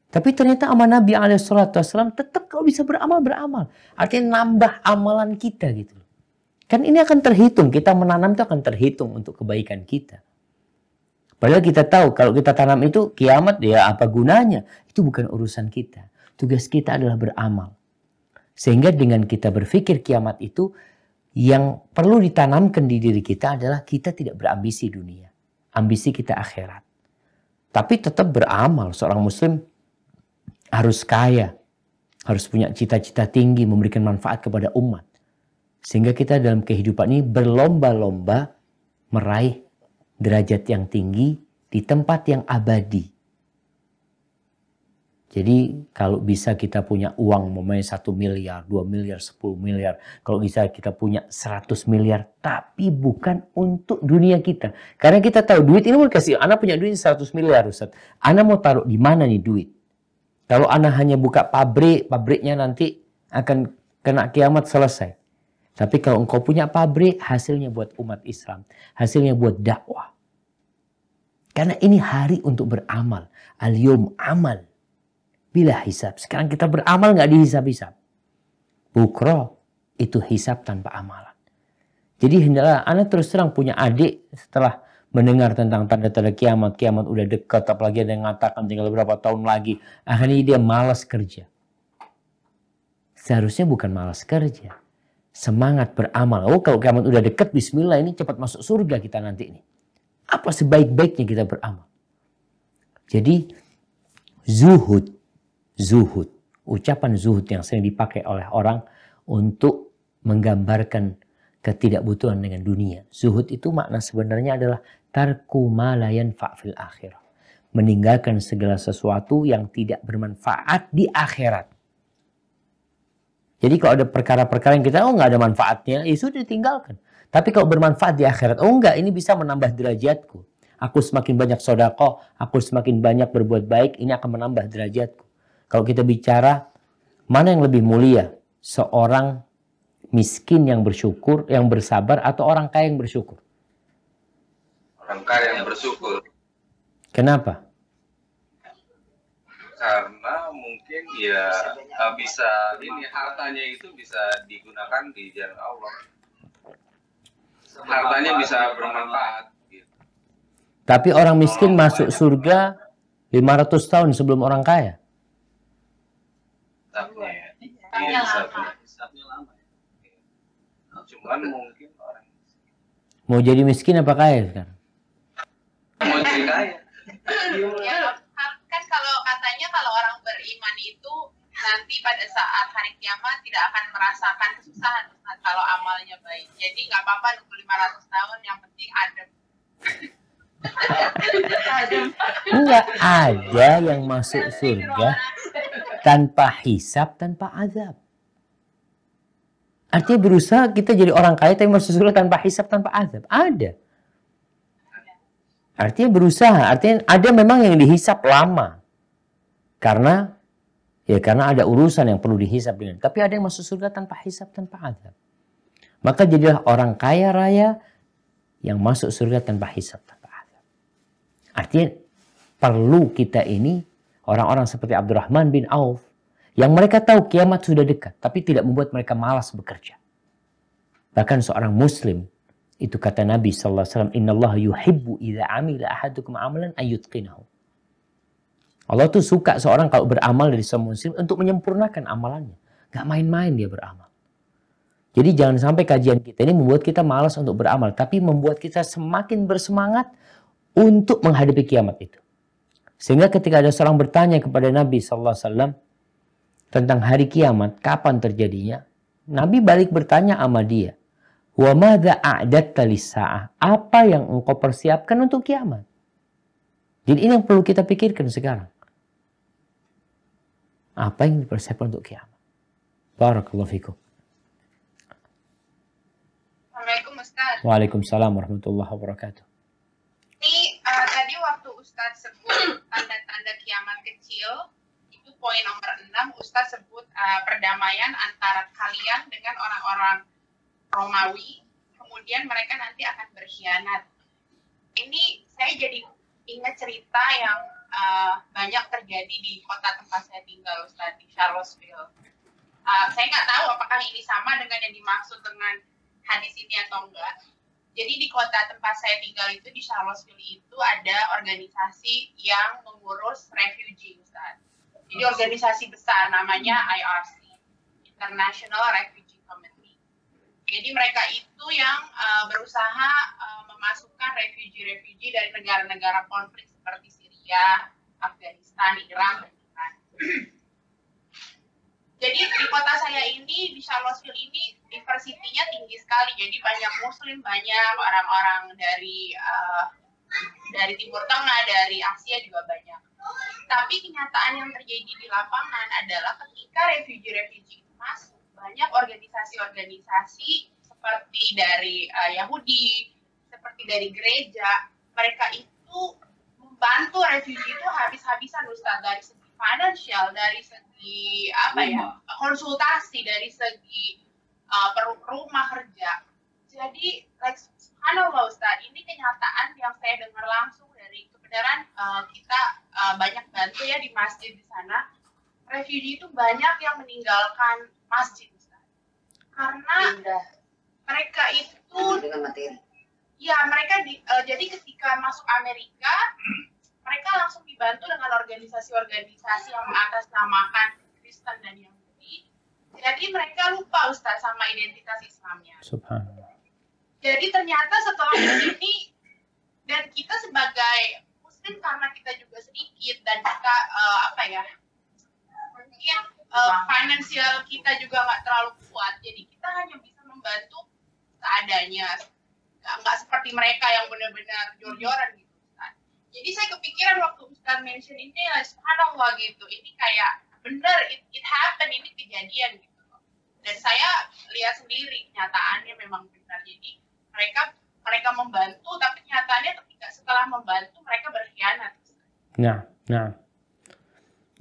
Tapi ternyata amal Nabi SAW tetap kalau bisa beramal. Artinya nambah amalan kita gitu. Kan ini akan terhitung. Kita menanam itu akan terhitung untuk kebaikan kita. Padahal kita tahu kalau kita tanam itu kiamat ya apa gunanya. Itu bukan urusan kita. Tugas kita adalah beramal. Sehingga dengan kita berpikir kiamat itu, yang perlu ditanamkan di diri kita adalah kita tidak berambisi dunia. Ambisi kita akhirat. Tapi tetap beramal. Seorang muslim harus kaya. Harus punya cita-cita tinggi, memberikan manfaat kepada umat. Sehingga kita dalam kehidupan ini berlomba-lomba meraih derajat yang tinggi di tempat yang abadi. Jadi kalau bisa kita punya uang memang 1 miliar, 2 miliar, 10 miliar. Kalau bisa kita punya 100 miliar. Tapi bukan untuk dunia kita. Karena kita tahu duit ini mau dikasih. Ana punya duit 100 miliar Ustaz. Ana mau taruh di mana nih duit? Kalau Ana hanya buka pabrik, pabriknya nanti akan kena kiamat selesai. Tapi kalau engkau punya pabrik, hasilnya buat umat Islam. Hasilnya buat dakwah. Karena ini hari untuk beramal. Al-yawm amal. Bila hisab. Sekarang kita beramal nggak dihisab-hisab. Bukro itu hisab tanpa amalan. Jadi hendaklah anak terus terang punya adik setelah mendengar tentang tanda-tanda kiamat. Kiamat udah dekat. Apalagi ada yang mengatakan tinggal beberapa tahun lagi. Akhirnya dia malas kerja. Seharusnya bukan malas kerja. Semangat beramal. Oh kalau kiamat udah dekat, bismillah ini cepat masuk surga kita nanti ini. Apa sebaik-baiknya kita beramal. Jadi zuhud. Zuhud. Ucapan zuhud yang sering dipakai oleh orang untuk menggambarkan ketidakbutuhan dengan dunia. Zuhud itu makna sebenarnya adalah tarku ma la yanfa' fil akhirah. Meninggalkan segala sesuatu yang tidak bermanfaat di akhirat. Jadi kalau ada perkara-perkara yang kita nggak ada manfaatnya, ya sudah ditinggalkan. Tapi kalau bermanfaat di akhirat, enggak, ini bisa menambah derajatku. Aku semakin banyak sedekah, aku semakin banyak berbuat baik, ini akan menambah derajatku. Kalau kita bicara mana yang lebih mulia, seorang miskin yang bersyukur, yang bersabar, atau orang kaya yang bersyukur? Orang kaya yang bersyukur. Kenapa? Karena mungkin ya bisa ini hartanya itu bisa digunakan di jalan Allah. Hartanya bisa bermanfaat. Gitu. Tapi orang miskin masuk surga 500 tahun sebelum orang kaya. Hisabnya lama. Cuman mungkin orang mau jadi miskin apa kaya sekarang? Mau jadi kaya. Ya, kan kalau katanya kalau orang beriman itu nanti pada saat hari kiamat tidak akan merasakan kesusahan kalau amalnya baik. Jadi nggak apa-apa nunggu 500 tahun, yang penting adem. Enggak ada yang masuk surga. tanpa hisab, tanpa azab. Artinya berusaha kita jadi orang kaya tapi masuk surga tanpa hisab, tanpa azab. Ada. Artinya berusaha, artinya ada memang yang dihisab lama. Karena ada urusan yang perlu dihisab dengan. Tapi ada yang masuk surga tanpa hisab, tanpa azab. Maka jadilah orang kaya raya yang masuk surga tanpa hisab, tanpa azab. Artinya perlu kita ini orang-orang seperti Abdurrahman bin Auf yang mereka tahu kiamat sudah dekat, tapi tidak membuat mereka malas bekerja. Bahkan seorang muslim, itu kata Nabi SAW, Innallaha yuhibbu idza amila ahadukum amalan ayyutqinahu. Allah tuh suka seorang kalau beramal dari seorang muslim untuk menyempurnakan amalannya. Gak main-main dia beramal. Jadi jangan sampai kajian kita ini membuat kita malas untuk beramal, tapi membuat kita semakin bersemangat untuk menghadapi kiamat itu. Sehingga ketika ada seorang bertanya kepada Nabi SAW tentang hari kiamat, kapan terjadinya, Nabi balik bertanya sama dia, wa madza a'datta lis-sa'ah? Apa yang engkau persiapkan untuk kiamat? Jadi ini yang perlu kita pikirkan sekarang. Apa yang dipersiapkan untuk kiamat? Barakallahu fikum. Assalamualaikum Ustaz. Waalaikumsalam warahmatullahi wabarakatuh. Ini tadi waktu Ustaz sebut tanda-tanda kiamat kecil, itu poin nomor 6, Ustaz sebut perdamaian antara kalian dengan orang-orang Romawi, kemudian mereka nanti akan berkhianat. Ini saya jadi ingat cerita yang banyak terjadi di kota tempat saya tinggal, Ustaz, di Charlottesville. Saya nggak tahu apakah ini sama dengan yang dimaksud dengan hadis ini atau enggak. Jadi di kota tempat saya tinggal itu, di Charlottesville itu ada organisasi yang mengurus refugee, Ustaz. Jadi organisasi besar namanya IRC, International Refugee Committee. Jadi mereka itu yang berusaha memasukkan refugee dari negara-negara konflik seperti Syria, Afghanistan, Irak, dan Iran. Jadi di kota saya ini, di Charlottesville ini, diversity-nya tinggi sekali. Jadi banyak Muslim, banyak orang-orang dari Timur Tengah, dari Asia juga banyak. Tapi kenyataan yang terjadi di lapangan adalah ketika refugee itu masuk, banyak organisasi-organisasi seperti dari Yahudi, seperti dari gereja, mereka itu membantu refugee itu habis-habisan, Ustaz, dari segi finansial, dari segi konsultasi, dari segi rumah kerja. Jadi, subhanallah Ustaz, ini kenyataan yang saya dengar langsung dari kebenaran kita banyak bantu ya di masjid di sana. Refugee itu banyak yang meninggalkan masjid, Ustaz. Karena mereka itu dengan materi. Ya, mereka jadi ketika masuk Amerika, mereka langsung dibantu dengan organisasi-organisasi yang mengatasnamakan Kristen dan Yahudi. Jadi mereka lupa, Ustaz, sama identitas Islamnya. Subhanallah. Jadi ternyata setelah ini, dan kita sebagai Muslim karena kita juga sedikit dan kita mungkin finansial kita juga nggak terlalu kuat, jadi kita hanya bisa membantu seadanya, nggak seperti mereka yang benar-benar jor-joran gitu, Ustaz. Jadi saya kepikiran waktu Ustaz mention ini, subhanallah gitu, ini kayak benar, it happen, ini kejadian gitu. Dan saya lihat sendiri kenyataannya memang benar. Jadi mereka membantu, tapi kenyataannya ketika setelah membantu mereka berkhianat. Nah.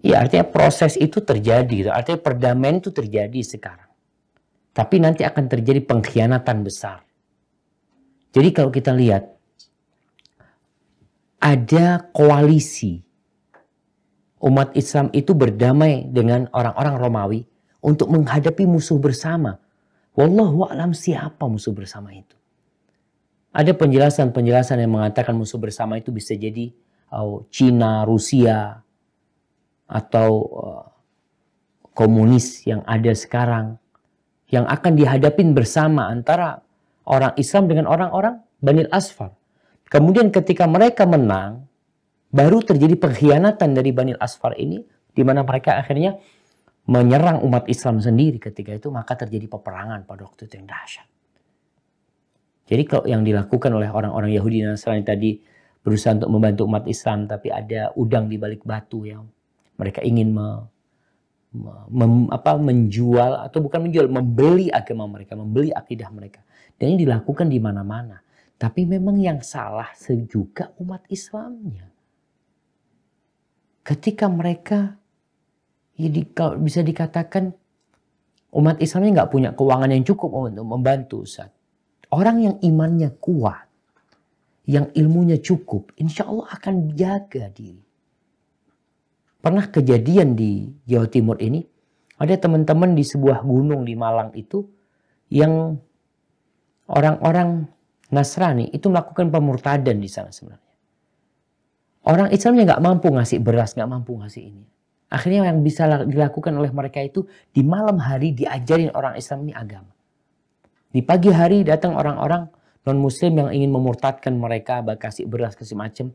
Ya, artinya proses itu terjadi gitu. Artinya perdamaian itu terjadi sekarang. Tapi nanti akan terjadi pengkhianatan besar. Jadi kalau kita lihat, ada koalisi umat Islam itu berdamai dengan orang-orang Romawi untuk menghadapi musuh bersama. Wallahu a'lam siapa musuh bersama itu. Ada penjelasan-penjelasan yang mengatakan musuh bersama itu bisa jadi Cina, Rusia, atau komunis yang ada sekarang, yang akan dihadapin bersama antara orang Islam dengan orang-orang Banil Asfar. Kemudian ketika mereka menang, baru terjadi pengkhianatan dari Banil Asfar ini, di mana mereka akhirnya menyerang umat Islam sendiri ketika itu, maka terjadi peperangan pada waktu itu yang dahsyat. Jadi kalau yang dilakukan oleh orang-orang Yahudi dan Nasrani tadi berusaha untuk membantu umat Islam, tapi ada udang di balik batu yang mereka ingin menjual atau bukan menjual, membeli agama mereka, membeli akidah mereka. Dan ini dilakukan di mana-mana. Tapi memang yang salah juga umat Islamnya. Ketika mereka, kalau bisa dikatakan umat Islamnya nggak punya keuangan yang cukup untuk membantu, Ustaz. Orang yang imannya kuat, yang ilmunya cukup, insya Allah akan jaga diri. Pernah kejadian di Jawa Timur ini, ada teman-teman di sebuah gunung di Malang itu, yang orang-orang Nasrani itu melakukan pemurtadan di sana sebenarnya. Orang Islamnya nggak mampu ngasih beras, nggak mampu ngasih ini. Akhirnya yang bisa dilakukan oleh mereka itu, di malam hari diajarin orang Islam ini agama. Di pagi hari datang orang-orang non-muslim yang ingin memurtadkan mereka, kasih beras, kasih macam.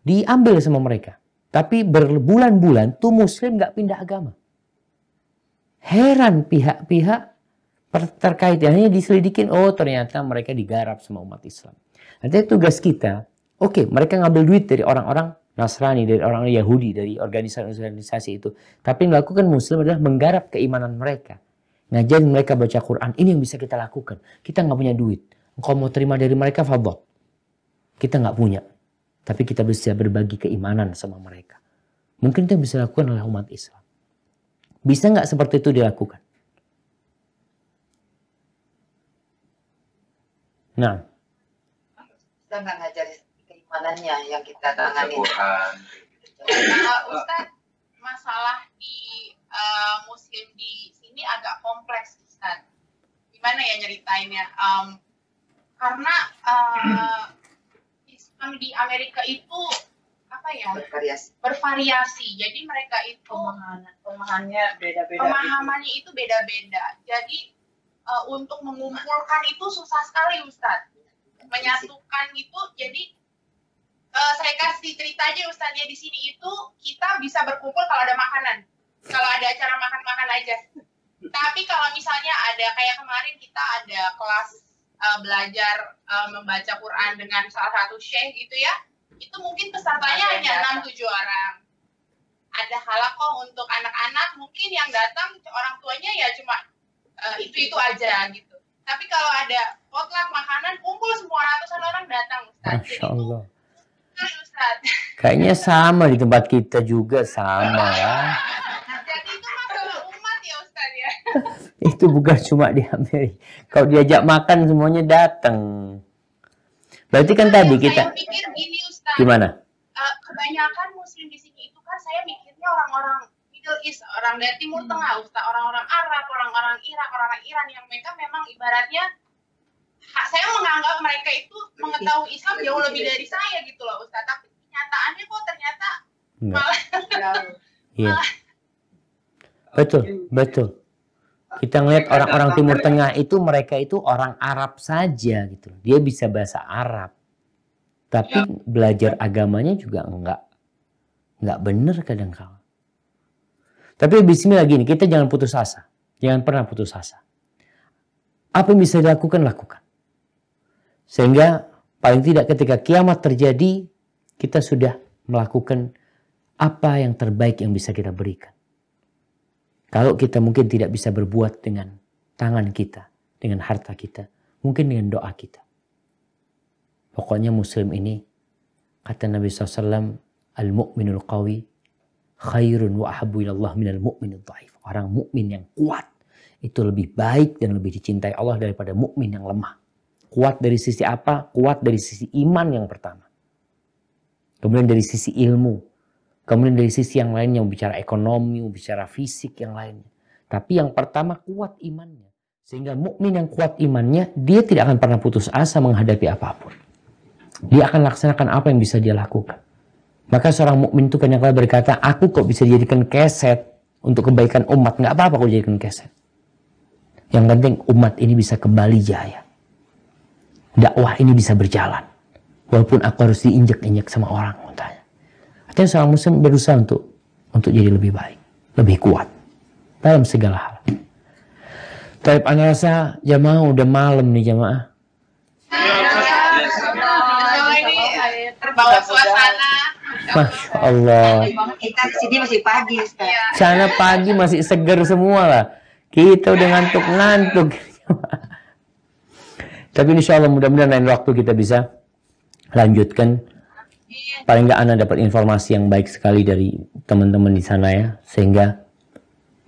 Diambil sama mereka. Tapi berbulan-bulan tuh muslim nggak pindah agama. Heran pihak-pihak terkait, hanya diselidikin, oh ternyata mereka digarap sama umat Islam. Nanti tugas kita, oke, mereka ngambil duit dari orang-orang Nasrani, dari orang Yahudi, dari organisasi-organisasi itu. Tapi yang dilakukan muslim adalah menggarap keimanan mereka. Ngajarin mereka baca Quran, ini yang bisa kita lakukan. Kita nggak punya duit. Engkau mau terima dari mereka, fadhol. Kita nggak punya. Tapi kita bisa berbagi keimanan sama mereka. Mungkin itu yang bisa dilakukan oleh umat Islam. Bisa nggak seperti itu dilakukan? Nah. Kita nggak ngajarin keimanannya yang kita tangani. Ustaz, masalah di muslim di sini agak kompleks, Ustaz. Gimana ya nyeritainnya? Karena Islam di Amerika itu apa ya? Bervariasi. Jadi mereka itu pemahamannya beda-beda. Pemahamannya itu beda-beda. Jadi untuk mengumpulkan itu susah sekali, Ustaz. Menyatukan itu, jadi saya kasih cerita aja, Ustaz, ya di sini itu kita bisa berkumpul kalau ada makanan. Kalau ada acara makan-makan aja. Tapi kalau misalnya ada kayak kemarin kita ada kelas belajar membaca Quran dengan salah satu syekh gitu ya, itu mungkin pesertanya hanya 6-7 orang. Ada halakoh untuk anak-anak, mungkin yang datang orang tuanya ya cuma itu aja gitu. Tapi kalau ada potluck makanan, kumpul semua ratusan orang datang, Ustaz. Masya Allah. Jadi, Ustaz. Kayaknya sama di tempat kita juga sama ya. Jadi itu masalah umat ya, Ustaz ya. Itu bukan cuma di Amerika. Kalau diajak makan semuanya datang. Berarti kan tadi kita. Saya pikir gini, Ustaz. Gimana? Kebanyakan muslim di sini itu kan saya mikirnya orang-orang Middle East, orang dari Timur Tengah, Ustaz, orang-orang Arab, orang-orang Irak, orang-orang Iran yang mereka memang ibaratnya saya menganggap mereka itu mengetahui Islam jauh lebih dari saya gitu loh, Ustaz. Tapi kenyataannya kok ternyata malah Iya. Betul. Kita ngeliat orang-orang Timur Tengah itu, mereka itu orang Arab saja gitu. Dia bisa bahasa Arab. Tapi belajar agamanya juga enggak benar kadang-kala. Tapi bismillah gini, kita jangan putus asa. Jangan pernah putus asa. Apa yang bisa dilakukan, lakukan. Sehingga paling tidak ketika kiamat terjadi, kita sudah melakukan apa yang terbaik yang bisa kita berikan. Kalau kita mungkin tidak bisa berbuat dengan tangan kita, dengan harta kita, mungkin dengan doa kita. Pokoknya muslim ini, kata Nabi SAW, al-mu'minul qawi khairun wa ahabbu ilallah minal mu'minul dhaif. Orang mukmin yang kuat itu lebih baik dan lebih dicintai Allah daripada mukmin yang lemah. Kuat dari sisi apa? Kuat dari sisi iman yang pertama. Kemudian dari sisi ilmu. Kemudian dari sisi yang lainnya, bicara ekonomi, bicara fisik yang lainnya. Tapi yang pertama kuat imannya. Sehingga mukmin yang kuat imannya, dia tidak akan pernah putus asa menghadapi apapun. Dia akan laksanakan apa yang bisa dia lakukan. Maka seorang mukmin itu kadang-kadang berkata, aku kok bisa dijadikan keset untuk kebaikan umat. Nggak apa-apa kok jadikan keset. Yang penting umat ini bisa kembali jaya. Dakwah ini bisa berjalan. Walaupun aku harus diinjek-injek sama orang. Artinya seorang muslim berusaha untuk jadi lebih baik. Lebih kuat. Dalam segala hal. Tapi ana rasa jamaah udah malam nih jamaah. Ini terbawa suasana. Masya Allah. Kita di sini masih pagi, Ustaz. Iya. Sana pagi masih seger semua lah. Kita udah ngantuk-ngantuk. Tapi insya Allah mudah-mudahan lain waktu kita bisa lanjutkan. Paling nggak Anda dapat informasi yang baik sekali dari teman-teman di sana ya. Sehingga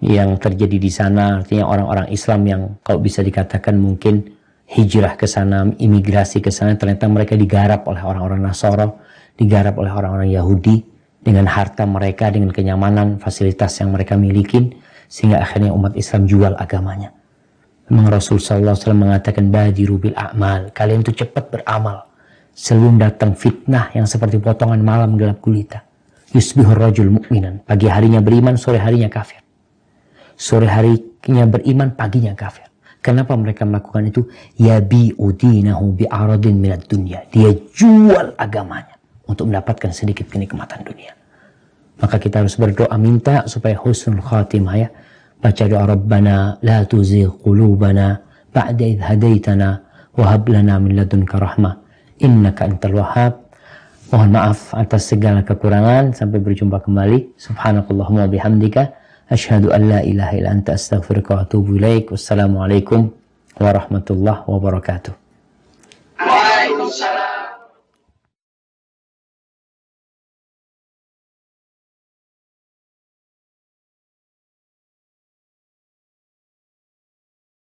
yang terjadi di sana artinya orang-orang Islam yang kalau bisa dikatakan mungkin hijrah ke sana, imigrasi ke sana, ternyata mereka digarap oleh orang-orang Nasara, digarap oleh orang-orang Yahudi dengan harta mereka, dengan kenyamanan, fasilitas yang mereka miliki, sehingga akhirnya umat Islam jual agamanya. Memang Rasul SAW mengatakan badiru bil a'mal, kalian itu cepat beramal sebelum datang fitnah yang seperti potongan malam gelap gulita. Yusbihur rajul mu'minan, pagi harinya beriman, sore harinya kafir. Sore harinya beriman, paginya kafir. Kenapa mereka melakukan itu? Yabi'u dinahu bi'aradin minad dunya. Dia jual agamanya untuk mendapatkan sedikit kenikmatan dunia. Maka kita harus berdoa minta supaya husnul khatimah ya. Baca doa Rabbana la tuzigh qulubana ba'da idh hadaitana wa hab lana min ladunka rahmah innaka antal wahhab. Mohon maaf atas segala kekurangan. Sampai berjumpa kembali. Subhanakallahumma bihamdika asyhadu an la ilaha illa anta astaghfiruka wa atubu ilaik. Wassalamualaikum warahmatullahi wabarakatuh. Waalaikumsalam.